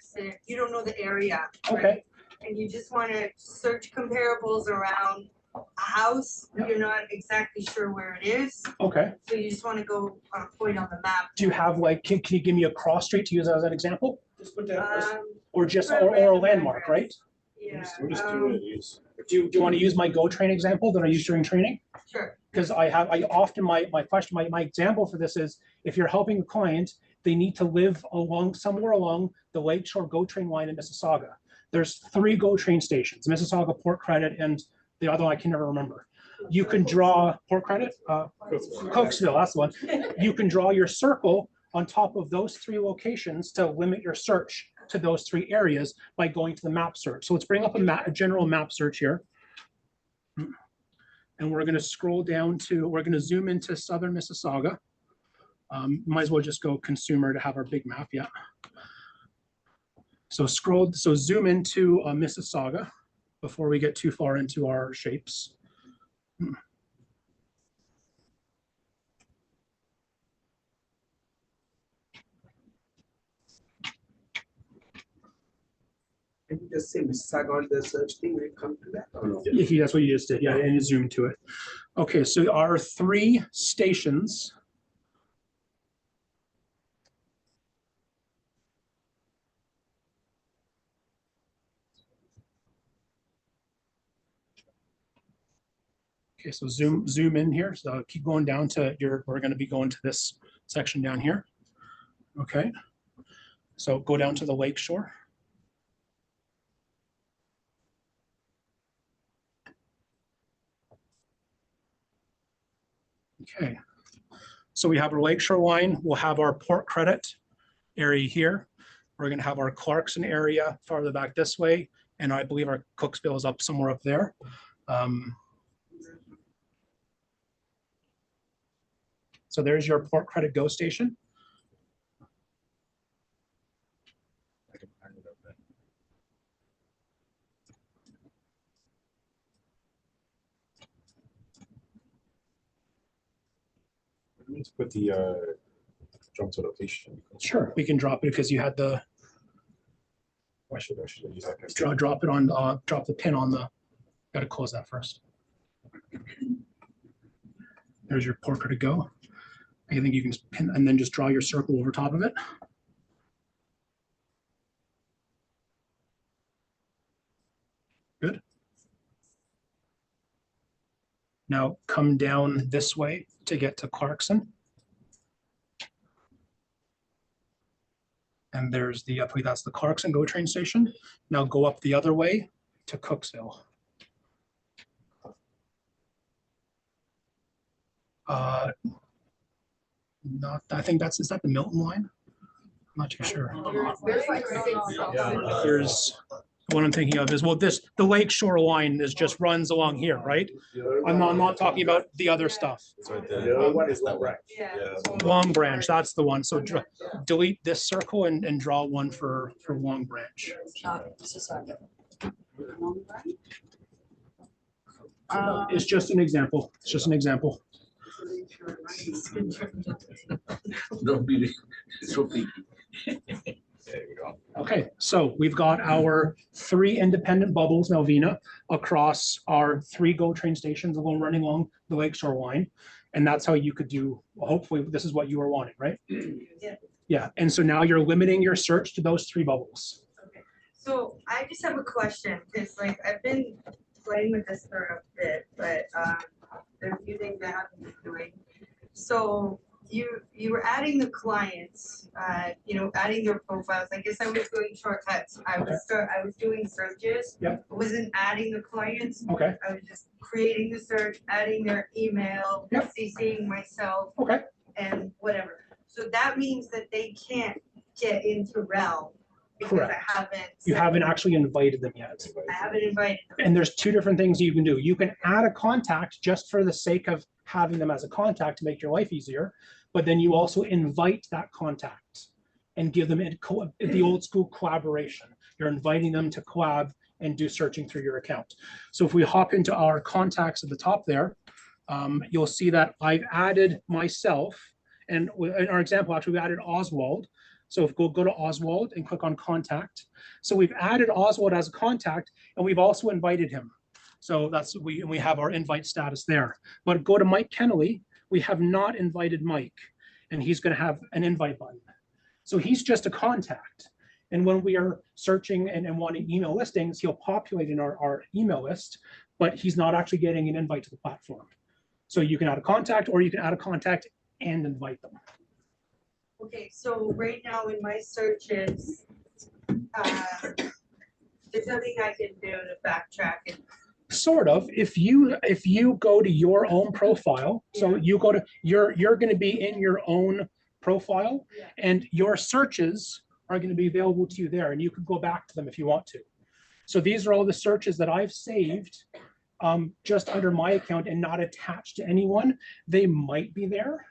You don't know the area. Okay. Right? And you just want to search comparables around a house. You're not exactly sure where it is. Okay. So you just want to go on a point on the map. Do you have like, can you give me a cross street to use as an example? Just put that. Or just, For a or a random landmark, address. right? Yeah. We'll just do what it is. Do you want to use my Go Train example that I used during training? Sure. Because I often, my example for this is, if you're helping a client, they need to live somewhere along the Lakeshore Go Train line in Mississauga. There's 3 Go Train stations, Mississauga, Port Credit, and the other one I can never remember. You can draw Port Credit, Cokesville, that's the one. You can draw your circle on top of those 3 locations to limit your search to those 3 areas by going to the map search. So let's bring up a general map search here. And we're going to scroll down to, we're going to zoom into southern Mississauga. Might as well just go consumer to have our big map, yeah. So zoom into Mississauga before we get too far into our shapes. Can you just say Mississauga on the search thing when it comes to that? Or no? If that's what you just did, yeah, and you zoom to it. Okay, so our 3 stations. Okay, so zoom in here. So keep going down to we're going to be going to this section down here. Okay, so go down to the Lakeshore. Okay. So we have our lakeshore line, we'll have our port credit area here. We're gonna have our Clarkson area farther back this way, and I believe our Cooksville is up somewhere up there. So there's your port credit go station. We need to put the jump to location. Sure, we can drop it because you had the Why should I use that? as- drop it on, drop the pin on the, gotta close that first. There's your port credit go. I think you can just pin and then just draw your circle over top of it. Good. Now come down this way to get to Clarkson. And there's the, I believe that's the Clarkson GO train station. Now go up the other way to Cooksville. Not, I think that's, is that the Milton line? I'm not too sure. There's like 6 Yeah. There's, what I'm thinking of is, well, this, the lake shore line is just runs along here, right? I'm not talking about the other stuff. So The other one is Long Branch. Yeah. Long Branch, that's the one. So delete this circle and draw one for Long Branch. It's just an example. It's just an example. Don't be so picky. there we go. Okay, so we've got our 3 independent bubbles, Melvina, across our 3 GO train stations along running along the lakeshore line. And that's how you could do, hopefully, this is what you were wanting, right? Yeah. Yeah, and so now you're limiting your search to those 3 bubbles. Okay. So I just have a question, because like I've been playing with this for a bit, but there are a few things I haven't been doing. So you were adding the clients, adding their profiles. I guess I was doing shortcuts. I was doing searches. Yep. I wasn't adding the clients. Okay, I was just creating the search, adding their email, Yep. CCing myself okay. and whatever. So that means that they can't get into Realm because Correct. I haven't. You haven't actually invited them yet. I haven't invited them. And there's 2 different things you can do. You can add a contact just for the sake of having them as a contact to make your life easier, but then you also invite that contact and give them the old school collaboration. You're inviting them to collab and do searching through your account. So if we hop into our contacts at the top there, you'll see that I've added myself, and in our example, actually we added Oswald. So if we'll go to Oswald and click on contact. So we've added Oswald as a contact, and we've also invited him. So that's, we have our invite status there. But go to Mike Kennelly, we have not invited Mike, and he's gonna have an invite button. So he's just a contact. And when we are searching and wanting email listings, he'll populate in our email list, but he's not actually getting an invite to the platform. So you can add a contact, or you can add a contact and invite them. Okay, so right now in my searches, there's nothing I can do to backtrack and. Sort of, if you go to your own profile, so you go to, you're gonna be in your own profile, Yeah. and your searches are gonna be available to you there, and you can go back to them if you want to. So these are all the searches that I've saved just under my account and not attached to anyone. They might be there.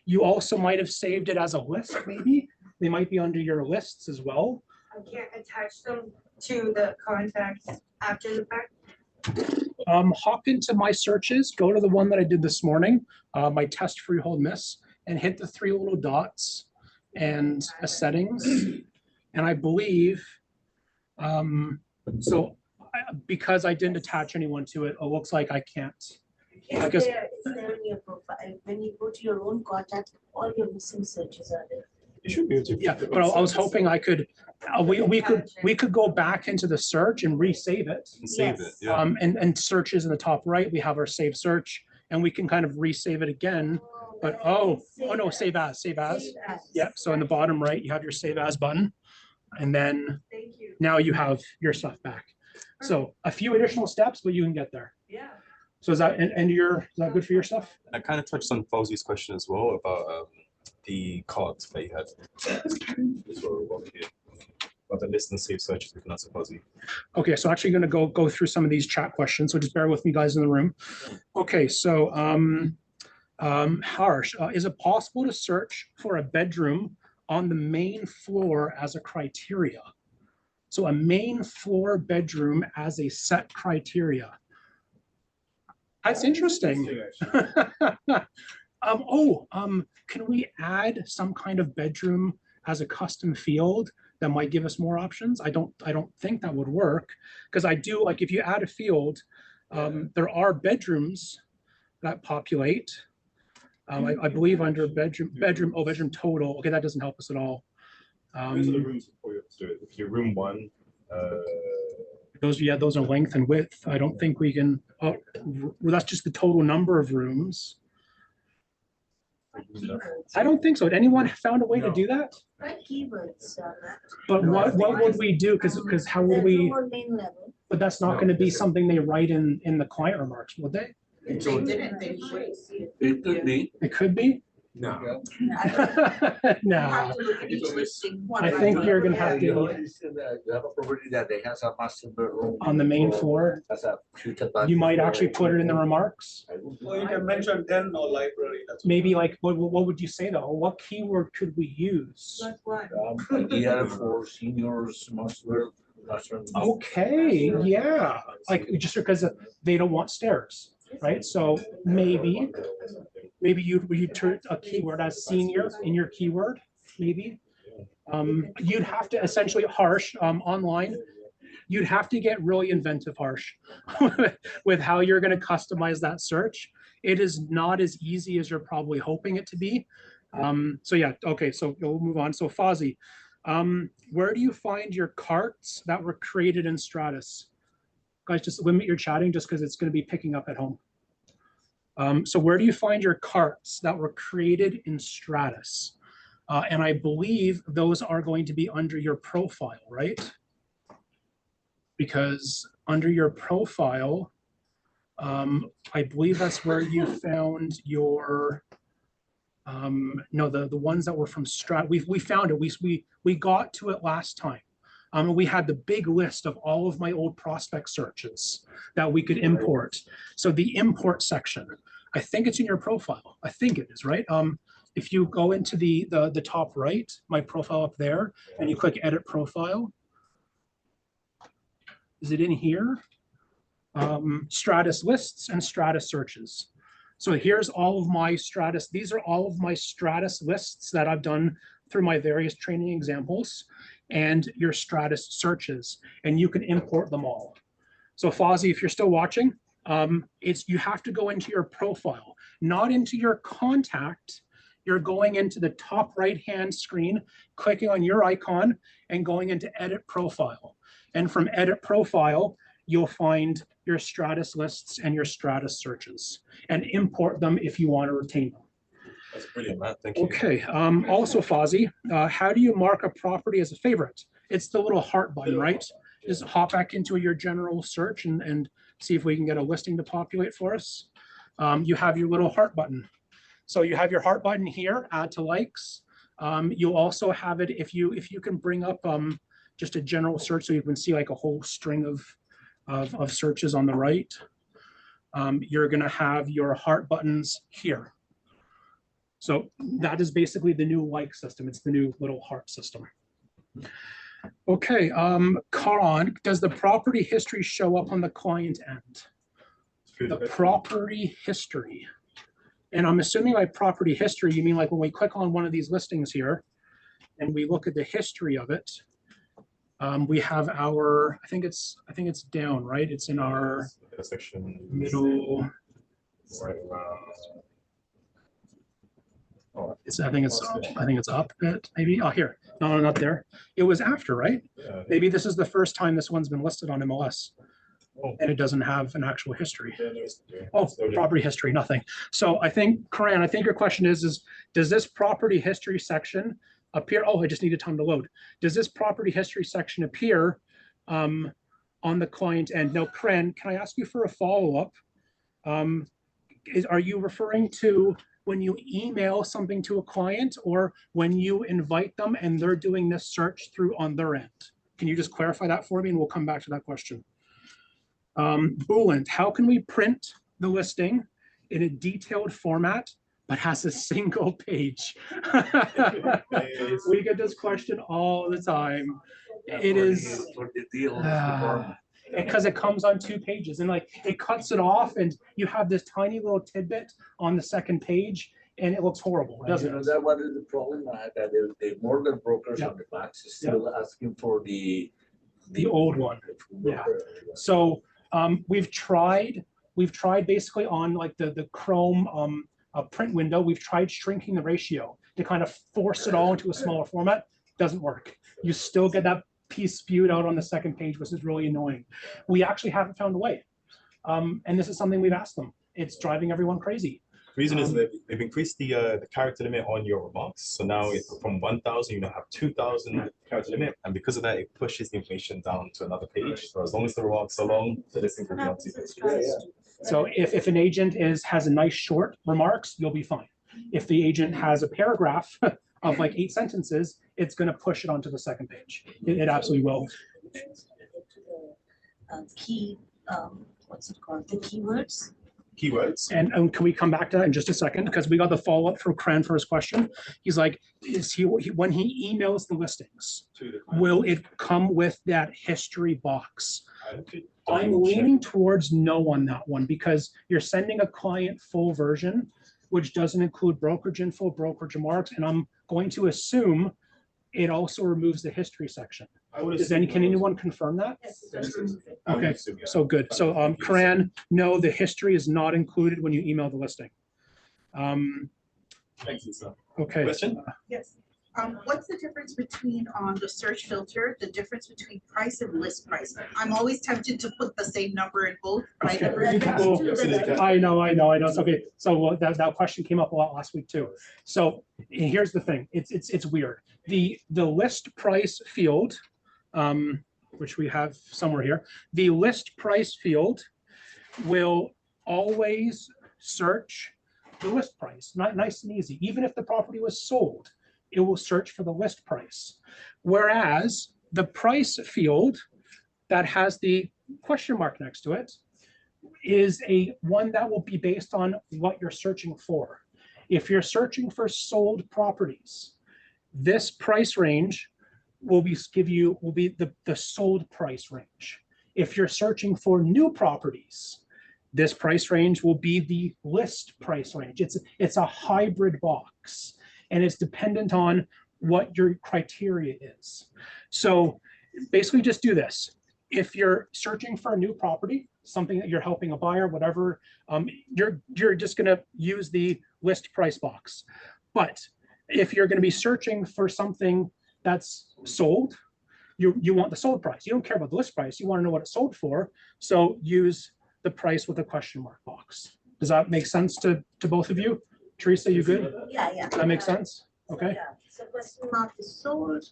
You also might have saved it as a list, maybe. They might be under your lists as well. I can't attach them to the contacts after the fact. Hop into my searches, go to the one that I did this morning, my test freehold miss, and hit the 3 little dots and a settings. And I believe, because I didn't attach anyone to it, it looks like I can't. I guess- It's there in your profile. When you go to your own contact, all your missing searches are there. You should be able to. Yeah, but I was hoping I could, we could go back into the search and resave it. And save it, Yes. yeah. And searches in the top right, we have our save search, and we can kind of resave it again. But, oh no, save as. Yep, so in the bottom right, you have your save as button. And then Thank you. now you have your stuff back. So a few additional steps, but you can get there. Yeah. So is that, and is that good for your stuff? I kind of touched on Fauzi's question as well about the cards that you had. As well, over here. About the list and save searches with Nasa Fauzi. Okay, so actually going to go through some of these chat questions. So just bear with me, guys, in the room. Okay, so Harsh, is it possible to search for a bedroom on the main floor as a criteria? So a main floor bedroom as a set criteria. That's interesting. Can we add some kind of bedroom as a custom field that might give us more options? I don't think that would work, because I do, like, if you add a field, there are bedrooms that populate. I believe under bedroom total. Okay, that doesn't help us at all. Those are the rooms before you do it. If you're room 1, those are length and width. I don't think we can. Oh, well, that's just the total number of rooms. I don't think so. Had anyone found a way to do that? Right keywords. But what would we do? Because how would we? Main level. But that's not going to be something they write in the client remarks, would they? It could be. It could be. No. No. I think you're gonna have to You have a property that they have a master bedroom. on the main floor. That's a future. You might actually put it in the remarks. Or you can mention 10 or library. That's Maybe like what would you say though? What keyword could we use? But what? Idea for seniors, master. Okay, yeah, like just because they don't want stairs, right? So maybe you turn a keyword as senior in your keyword, maybe. You'd have to essentially, Harsh, online, you'd have to get really inventive, Harsh, with how you're going to customize that search. It is not as easy as you're probably hoping it to be. So yeah, okay, so we'll move on. So Fauzi, where do you find your carts that were created in Stratus? Guys, just limit your chatting just because it's going to be picking up at home. So where do you find your carts that were created in Stratus? And I believe those are going to be under your profile, right? Because under your profile, I believe that's where you found your, no, the ones that were from Strat. We found it. We got to it last time. We had the big list of all of my old prospect searches that we could import. So the import section, I think it's in your profile. I think it is, right? If you go into the top right, my profile up there, and you click edit profile, is it in here? Stratus lists and Stratus searches. So here's all of my Stratus. These are all of my Stratus lists that I've done through my various training examples and your Stratus searches, and you can import them all. So Fauzi, if you're still watching, you have to go into your profile, not into your contact. You're going into the top right-hand screen, clicking on your icon and going into edit profile. And from edit profile, you'll find your Stratus lists and your Stratus searches and import them if you want to retain them. That's brilliant, Matt. Thank you. Okay. Also, Fauzi, how do you mark a property as a favorite? It's the little heart button, right? Just hop back into your general search and see if we can get a listing to populate for us. You have your little heart button. So you have your heart button here, add to likes. You'll also have it if you can bring up just a general search so you can see like a whole string of searches on the right. You're gonna have your heart buttons here. So that is basically the new like system. It's the new little heart system. Okay, Karan, does the property history show up on the client end? The property history. And I'm assuming by property history, you mean like when we click on one of these listings here and we look at the history of it, we have our, I think it's down, right? It's in our section middle. right around. Oh, I think it's up a bit, maybe. Oh, here. No, not there. It was after, right? yeah. Maybe this is the first time this one's been listed on MLS Oh, and it doesn't have an actual history. yeah, there's- yeah. Oh, So, yeah. property history, nothing. So I think, Karan, I think your question is does this property history section appear? Oh, I just needed time to load. Does this property history section appear on the client end? Now, Karan, can I ask you for a follow-up? Are you referring to when you email something to a client or when you invite them and they're doing this search through on their end? Can you just clarify that for me and we'll come back to that question. Boolant, how can we print the listing in a detailed format but has a single page? We get this question all the time. It is For the deal. because it comes on 2 pages and like it cuts it off and you have this tiny little tidbit on the second page and it looks horrible, doesn't You know it? that what is the problem? That the mortgage brokers Yeah. on the backs is still asking for the old one. Yeah. So we've tried basically on like the Chrome print window, we've tried shrinking the ratio to kind of force it all into a smaller format. Doesn't work. You still get that piece spewed out on the second page, which is really annoying. We actually haven't found a way. And this is something we've asked them. It's driving everyone crazy. Reason is they've increased the character limit on your remarks. So now from 1,000, you now have 2,000 character limit. And because of that, it pushes the information down to another page. So as long as the remarks are long, the listing will be on 2 pages. So if an agent has a nice short remarks, you'll be fine. If the agent has a paragraph of like 8 sentences, it's going to push it onto the second page. It absolutely will. Key, what's it called? The keywords. Keywords. And can we come back to that in just a second? Because we got the follow-up from Cran for his question. He's like, when he emails the listings, will it come with that history box? I'm leaning towards no on that one because you're sending a client full version, which doesn't include brokerage info, brokerage remarks, and I'm going to assume it also removes the history section. Can anyone confirm that? Yes. Okay, so good. So Karan, no, the history is not included when you email the listing. Thanks, Lisa. Okay. Question? Yes. What's the difference between the search filter, the difference between price and list price? I'm always tempted to put the same number in both, but I never. I know. It's okay. So that question came up a lot last week too. So here's the thing. It's weird. The list price field, which we have somewhere here, the list price field will always search the list price. Nice and easy. Even if the property was sold, it will search for the list price. Whereas the price field that has the question mark next to it is one that will be based on what you're searching for. If you're searching for sold properties, this price range will be the sold price range. If you're searching for new properties, this price range will be the list price range. It's a hybrid box. And it's dependent on what your criteria is. So basically just do this. If you're searching for a new property, something that you're helping a buyer, whatever, you're just gonna use the list price box. But if you're gonna be searching for something that's sold, you want the sold price. You don't care about the list price, you wanna know what it's sold for. So use the price with a question mark box. Does that make sense to both of you? Teresa, you good? Yeah. That makes sense? Okay. Yeah. So question mark is sold.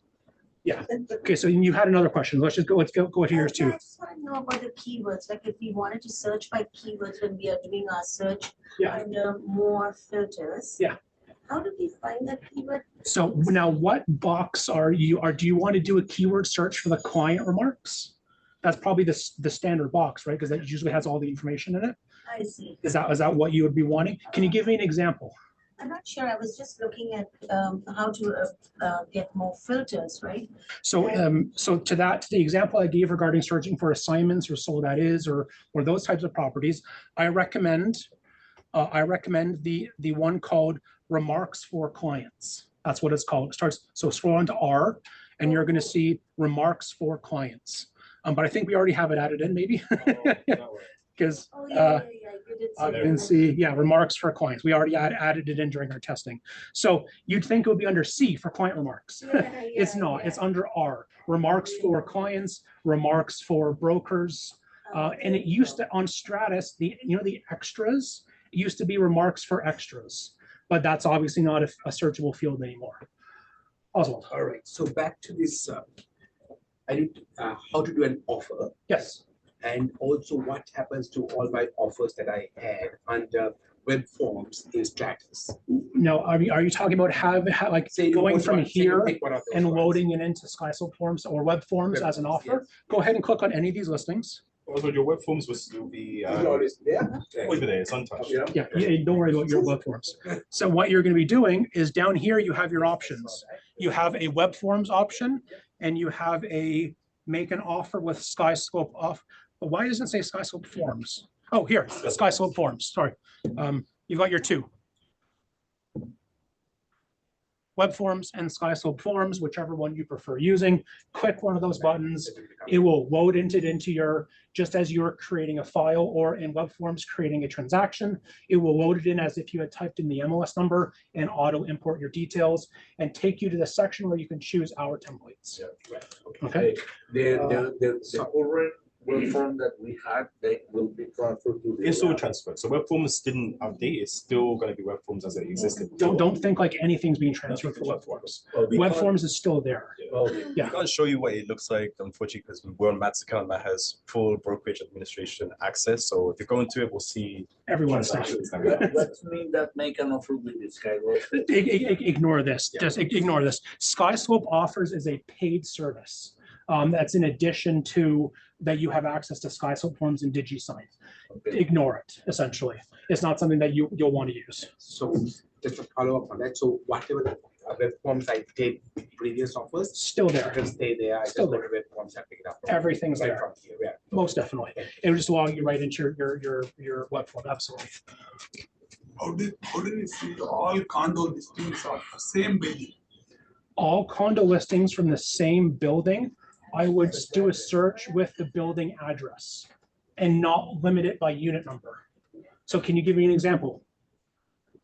Yeah. Okay, so you had another question. Let's go to yours too. I just want to know about the keywords. Like if we wanted to search by keywords when we are doing our search under more filters. Yeah. How do we find that keyword? So now what box do you want to do a keyword search for the client remarks? That's probably the standard box, right? Because that usually has all the information in it. I see. Is that what you would be wanting? Can you give me an example? I'm not sure. I was just looking at how to get more filters, right? So to the example I gave regarding searching for assignments or sold that is or those types of properties, I recommend the one called remarks for clients. That's what it's called. It starts, so scroll on to R and you're going to see remarks for clients. But I think we already have it added in maybe. Because I can see, remarks for clients. We already added it in during our testing. So you'd think it would be under C for client remarks. It's not. It's under R. Remarks for clients, remarks for brokers. And it used to, on Stratus, the extras, it used to be remarks for extras. But that's obviously not a searchable field anymore. Oswald. All right. So back to this, how to do an offer. Yes. And also what happens to all my offers that I had under web forms in status? Now, are you talking about like Say you going put from one- say you here pick one of those and ones. loading it into SkySlope forms or web forms Web as an forms, offer? Go ahead and click on any of these listings. Also, your web forms will still be Is it always there? over there. It's untouched. Yeah. Yeah, don't worry about your web forms. So what you're going to be doing is down here, you have your options. You have a web forms option and you have a make an offer with SkySlope off. But why doesn't it say SkySlope forms? Oh, here, SkySlope forms, sorry. You've got your two. Web forms and SkySlope forms, whichever one you prefer using. Click one of those buttons. It will load into your, just as you're creating a file or in web forms, creating a transaction, it will load it in as if you had typed in the MLS number and auto import your details and take you to the section where you can choose our templates. Okay. The current web form that we had, they will be transferred to the. It's all transferred. So web forms didn't update. It's still going to be web forms as it existed. Don't think like anything's being transferred for web forms. Web forms is still there. I can't show you what it looks like, unfortunately, because we're on Matt's account. Matt has full brokerage administration access. So if you go into it, we'll see Everyone's stuff. transactions that we have. Let's mean that make an offer with this guy. Ignore this, just ignore this. SkySlope offers is a paid service. That's in addition to that you have access to SkySlope forms and DigiSign. Ignore it, essentially. It's not something that you'll want to use. So just to follow up on that, so whatever the web forms I did previous offers, Still it there, will stay there. I just Still go there. to web forms and pick it up. everything's Right there, from here, yeah. most definitely. It will just log you right into your web form, absolutely. How did you see all condo listings of the same building? All condo listings from the same building, I would do a search with the building address and not limit it by unit number. So can you give me an example?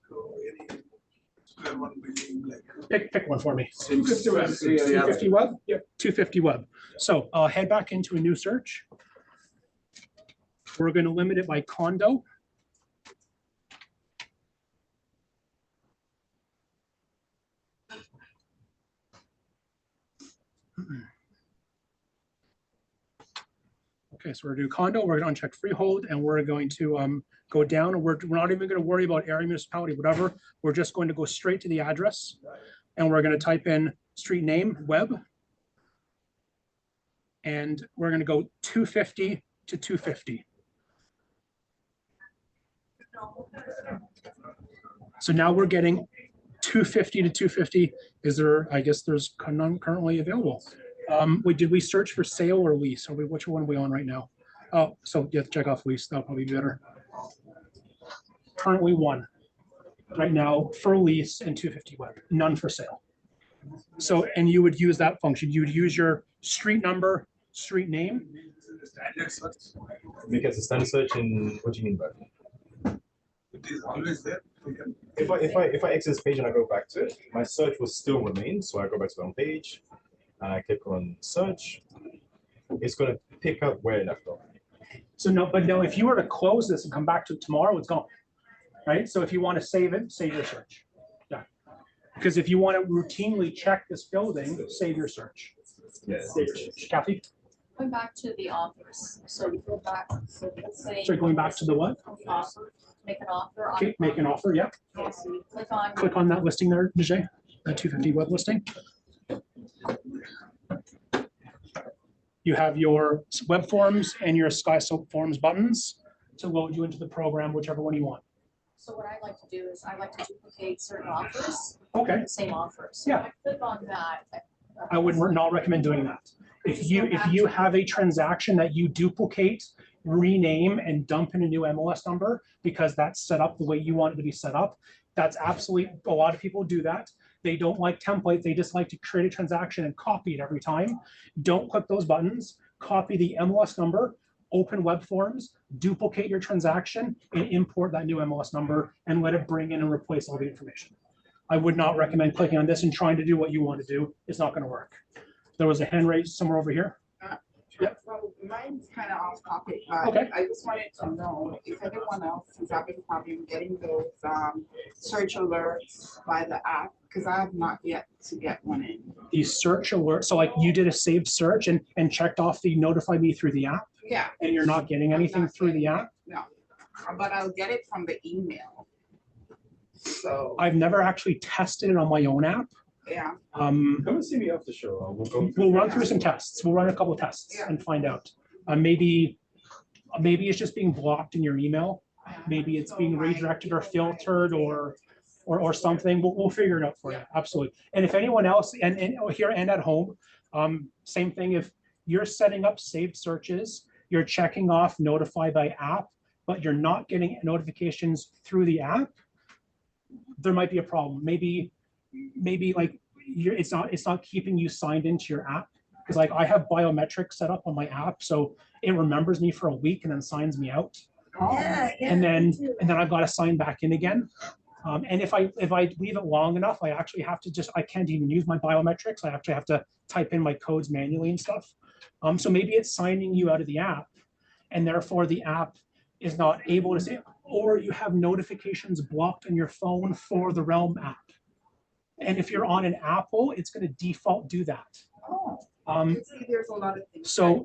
So any square one building like. Pick one for me. 250 250 web? Yep. 250 web. So head back into a new search. We're going to limit it by condo. Okay, so we're gonna do condo, we're gonna uncheck freehold, and we're going to go down, and we're not even gonna worry about area, municipality, whatever. We're just going to go straight to the address, and we're gonna type in street name, web. And we're gonna go 250 to 250. So now we're getting 250 to 250. Is there, I guess there's none currently available. Did we search for sale or lease? Which one are we on right now? Oh, so you have to check off lease. That'll probably be better. Currently one. Right now for lease and 250 web, none for sale. So, and you would use that function. You would use your street number, street name. Standard search. Because the standard search, and what do you mean by that? It is always there. If I exit this page and I go back to it, my search will still remain. So I go back to the home page and I click on search. It's going to pick up where it left off. So no, but no, if you were to close this and come back to it tomorrow, it's gone. Right? So if you want to save it, save your search. Yeah. Because if you want to routinely check this building, save your search. Yes. Save your search. Kathy? Going back to the offers, so you go back, so let's say. Sorry, going back to the what? Offer, make an offer. on- Okay, make an offer, yeah. Okay, so you Click on that listing there, Naje, the 250 web listing. You have your web forms and your SkySlope forms buttons to load you into the program, whichever one you want. So what I like to do is I like to duplicate certain offers. Okay. The same offers. So Yeah. I click on that. I would not recommend doing that. If you have a transaction that you duplicate, rename and dump in a new MLS number because that's set up the way you want it to be set up, that's absolutely, a lot of people do that. They don't like templates. They just like to create a transaction and copy it every time. Don't click those buttons. Copy the MLS number, open web forms, duplicate your transaction, and import that new MLS number and let it bring in and replace all the information. I would not recommend clicking on this and trying to do what you want to do. It's not going to work. There was a hand raised somewhere over here. Yep. So mine's kind of off topic, but Okay. I just wanted to know if everyone else is having problem getting those search alerts by the app, because I have not yet to get one in. The search alert. So like you did a saved search and checked off the notify me through the app. Yeah, and you're not getting anything through the app? no, but I'll get it from the email. So, I've never actually tested it on my own app. yeah, Um, Come and see me after show. we'll run through some tests. We'll run a couple of tests Yeah. and find out. Maybe it's just being blocked in your email. Maybe it's being redirected or filtered or something. We'll figure it out for you. Absolutely. And if anyone else, and here and at home, same thing. If you're setting up saved searches, you're checking off notify by app, but you're not getting notifications through the app, there might be a problem. Maybe like it's not keeping you signed into your app. Because like I have biometrics set up on my app, so it remembers me for a week and then signs me out. Yeah, yeah. And then me too. I've got to sign back in again. And if I leave it long enough, I actually have to I can't even use my biometrics. I actually have to type in my codes manually and stuff. So maybe it's signing you out of the app, and therefore the app is not able to say, or you have notifications blocked on your phone for the Realm app. And if you're on an Apple, it's going to default do that. see, there's a lot of things. So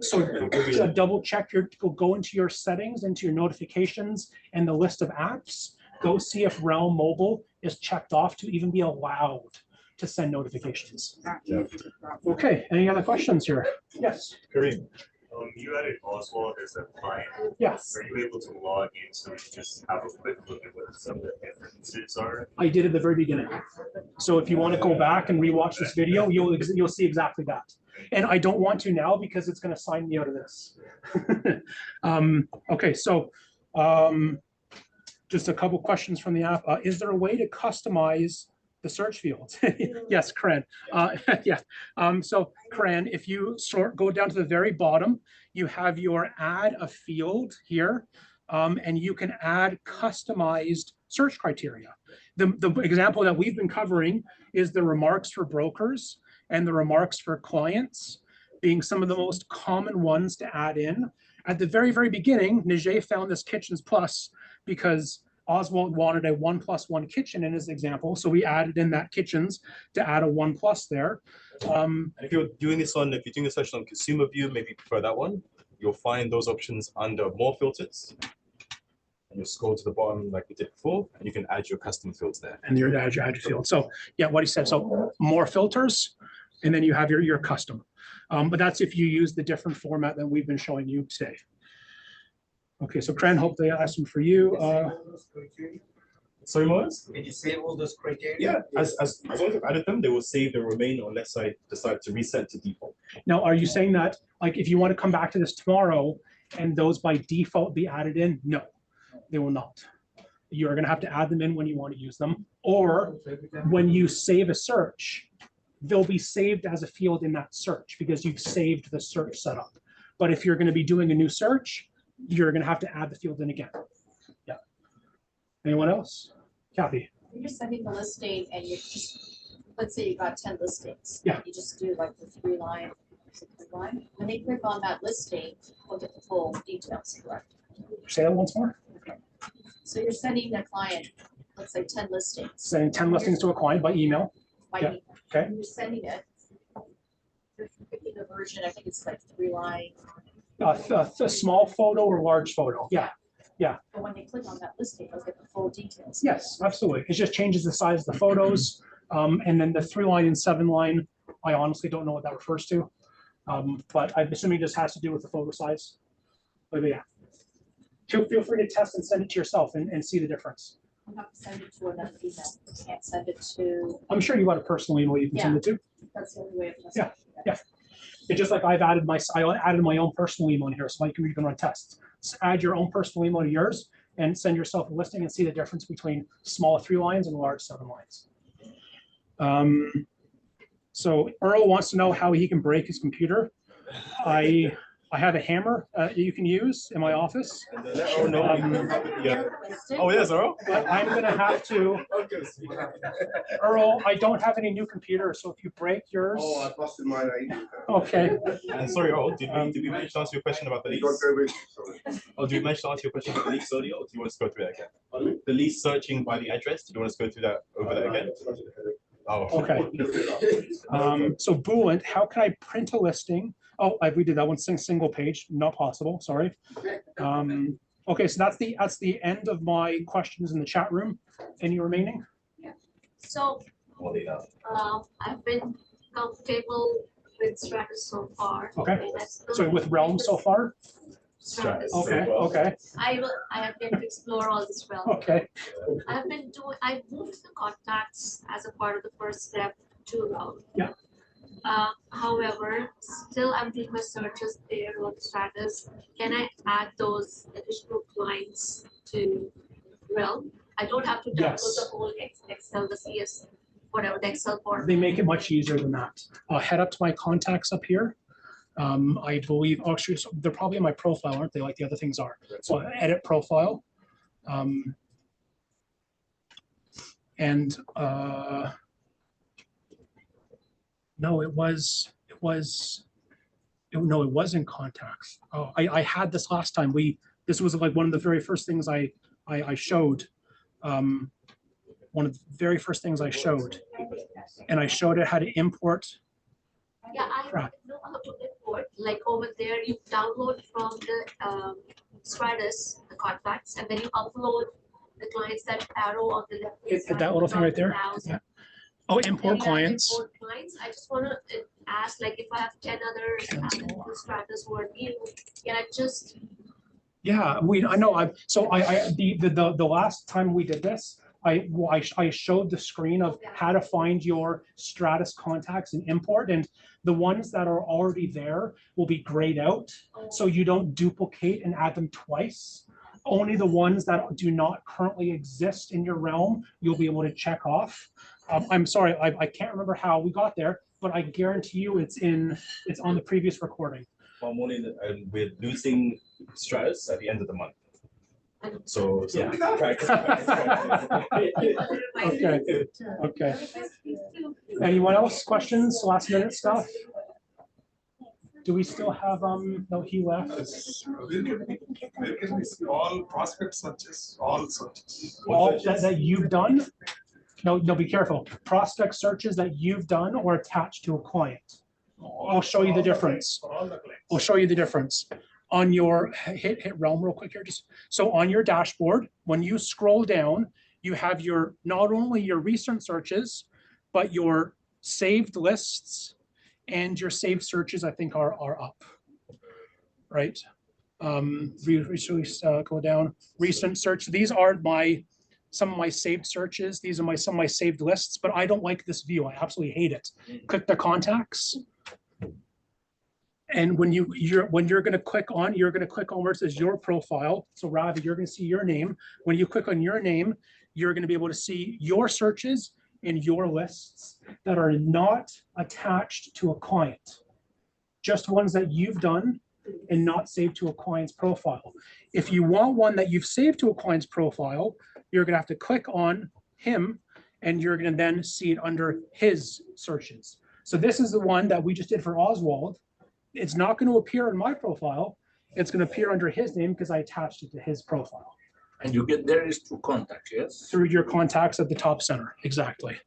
double check go into your settings, into your notifications and the list of apps. Go see if Realm Mobile is checked off to even be allowed to send notifications. Okay, any other questions here? Yes. Kareem. You added Oswald as a client. Yes. Are you able to log in so you just have a quick look at what some of the differences are? I did at the very beginning. So if you want to go back and rewatch this video, you'll see exactly that. And I don't want to now because it's going to sign me out of this. Okay, so just a couple questions from the app. Is there a way to customize the search fields? Yes, Karan. Yeah. So Karan, if you go down to the very bottom, you have your add a field here, and you can add customized search criteria. The example that we've been covering is the remarks for brokers and the remarks for clients being some of the most common ones to add in. At the very, very beginning, Naje found this Kitchens Plus because Oswald wanted a 1+1 kitchen in his example. So we added in that kitchens to add a 1+ there. And if you're doing this search on consumer view, maybe prefer that one, you'll find those options under more filters. And you'll scroll to the bottom like we did before, and you can add your custom fields there. And you're add your field. So yeah, what he said, so more filters, and then you have your custom. But that's if you use the different format that we've been showing you today. Okay, so Kren, hopefully I asked them for you. Sorry, Morris? Did you save all those criteria? Yeah, as long as I've added them, they will save and remain unless I decide to reset to default. Now, are you saying that, like, if you want to come back to this tomorrow and those by default be added in? No, they will not. You're going to have to add them in when you want to use them, or when you save a search, they'll be saved as a field in that search because you've saved the search setup. But if you're going to be doing a new search, you're going to have to add the field in again. Yeah. Anyone else? Kathy. You're sending the listing and you just, let's say you got 10 listings. Yeah. You just do like the 3-line, When they click on that listing, we'll get the full details, correct? Say that once more. Okay. So you're sending the client, let's say 10 listings. Sending 10 listings to a client by email. By Yeah. email. Okay. And you're sending it. You're picking the version, I think it's like 3-line. A small photo or large photo. Yeah. Yeah. But when they click on that listing, they'll get the full details. Yes, absolutely. It just changes the size of the photos. And then the 3-line and 7-line, I honestly don't know what that refers to. But I'm assuming it just has to do with the photo size. But yeah. Feel free to test and send it to yourself and see the difference. I'm not sending it to another email. I can't send it to. I'm sure you got a personal email you can send it to. That's the only way of testing. Yeah, yeah. It's just like I added my own personal email in here, so you can run tests. So add your own personal email to yours and send yourself a listing and see the difference between small 3 lines and large 7 lines. So Earl wants to know how he can break his computer. I have a hammer you can use in my office. Oh, no. Yeah. Oh, yes, Earl? But I'm going to have to. Earl, I don't have any new computers, so if you break yours. Oh, I busted mine. Okay. And sorry, Earl, did we manage to answer your question about the lease? Oh, did we manage to answer your question about the lease earlier, or do you want us to go through that again? The lease searching by the address, did you want us to go through that over that again? Oh. Okay. So Boolant, how can I print a listing Oh, we did that one single page, not possible, sorry. Okay, so that's the end of my questions in the chat room. Any remaining? So, I've been comfortable with Stratus so far. Okay. and I still So with Realm so far? Stratus. Okay, okay, I have been to explore all this realm. okay. I moved the contacts as a part of the first step to Realm. Yeah. However, still I'm doing my searches there on Stratus. Can I add those additional clients to Realm? I don't have to download Yes. the whole Excel, the CS, whatever, the Excel format. They make it much easier than that. Head up to my contacts up here. I believe, actually, so they're probably in my profile, aren't they, like the other things are? So edit profile. No, it was in contacts. Oh, I had this last time. This was like one of the very first things I showed. One of the very first things I showed, and I showed it how to import. Yeah, I know how to import. Like over there, you download from the Stratus, the contacts, and then you upload the clients, that arrow on the left. Is that little thing right there? Yeah. Oh, import clients. Import clients. I just want to ask, like, if I have 10 other Stratus who are new, can I just? Yeah, I know. The last time we did this, I showed the screen of how to find your Stratus contacts and import, and the ones that are already there will be grayed out, so you don't duplicate and add them twice. Only the ones that do not currently exist in your realm, you'll be able to check off. I'm sorry, I can't remember how we got there, but I guarantee you it's on the previous recording. Well, we're losing Stratus at the end of the month. So Yeah. practice. Okay. Anyone else? Questions? Last minute stuff? Do we still have, no, he left. Where can we see all prospect searches, all searches? All that you've done? No, be careful. Prospect searches that you've done or attached to a client. I'll show you the difference. I'll show you the difference. On your hit Realm real quick here. So on your dashboard, when you scroll down, you have not only your recent searches, but your saved lists and your saved searches, I think, are up. Right? Go down. Recent search. These are some of my saved searches. These are some of my saved lists, but I don't like this view. I absolutely hate it. Click the contacts. And when you're going to click on where it says your profile. So Ravi, you're going to see your name. When you click on your name, you're going to be able to see your searches and your lists that are not attached to a client. Just ones that you've done and not saved to a client's profile. If you want one that you've saved to a client's profile, you're going to have to click on him and you're going to then see it under his searches. So this is the one that we just did for Oswald. It's not going to appear in my profile. It's going to appear under his name because I attached it to his profile. And you get there is through contacts, yes? Through your contacts at the top center, exactly.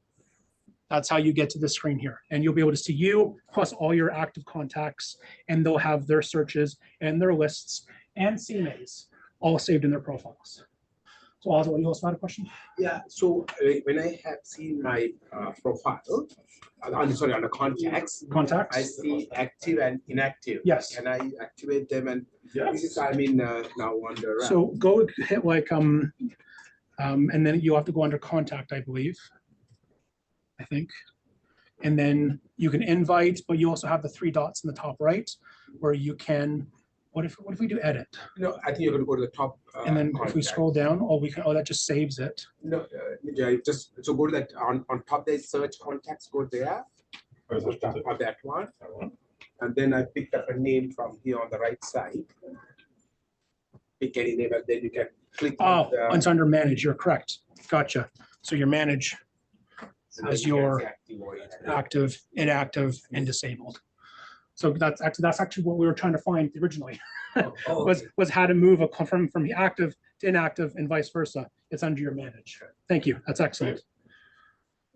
That's how you get to the screen here. And you'll be able to see you plus all your active contacts, and they'll have their searches and their lists and CMAs all saved in their profiles. So Oswald, you also had a question? Yeah, so when I have seen my profile, on the contacts, I see active and inactive. Yes. Can I activate them? And this is, now on the right. So go hit like, and then you have to go under contact, I believe. I think. And then you can invite, but you also have the 3 dots in the top right where you can, what if we do edit? No, I think you're going to go to the top. And then if we scroll down, that just saves it. No, so go to that on top there's search contacts, go there. Or that one. And then I picked up a name from here on the right side. Pick any name and then you can click. Oh, it's under manage, you're correct. Gotcha. So your manage as your active, inactive, and disabled. So that's actually what we were trying to find originally. was how to move from active to inactive and vice versa. It's under your manage. Thank you. That's excellent.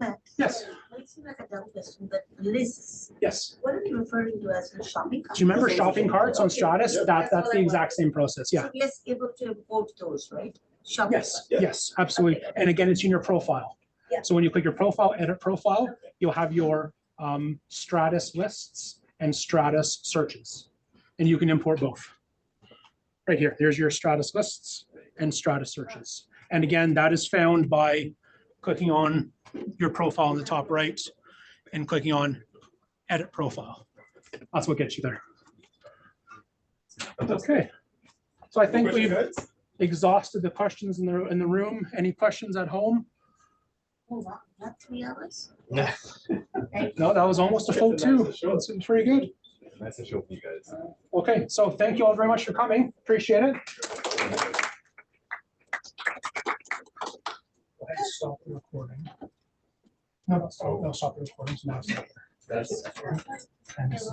Matt? Yes. It seems like a dumb question, but lists, Yes. what are you referring to as a shopping cart? Do you remember shopping carts on Stratus? That's all the I exact wanted. same process, yeah. So we are able to import those, right? Shopping Yes, cart. yes, absolutely. And again, it's in your profile. Yeah. So when you click your profile, edit profile, you'll have your Stratus lists and Stratus searches. And you can import both. Right here, there's your Stratus lists and Stratus searches. And again, that is found by clicking on your profile in the top right and clicking on edit profile. That's what gets you there. Okay. So I think we've exhausted the questions in the room. Any questions at home? Oh, wow, not 3 hours? No, that was almost a full 2. That's pretty good. Nice to show for you guys. Okay, so thank you all very much for coming. Appreciate it. Go ahead, stop the recording. No, stop the recording. So now it's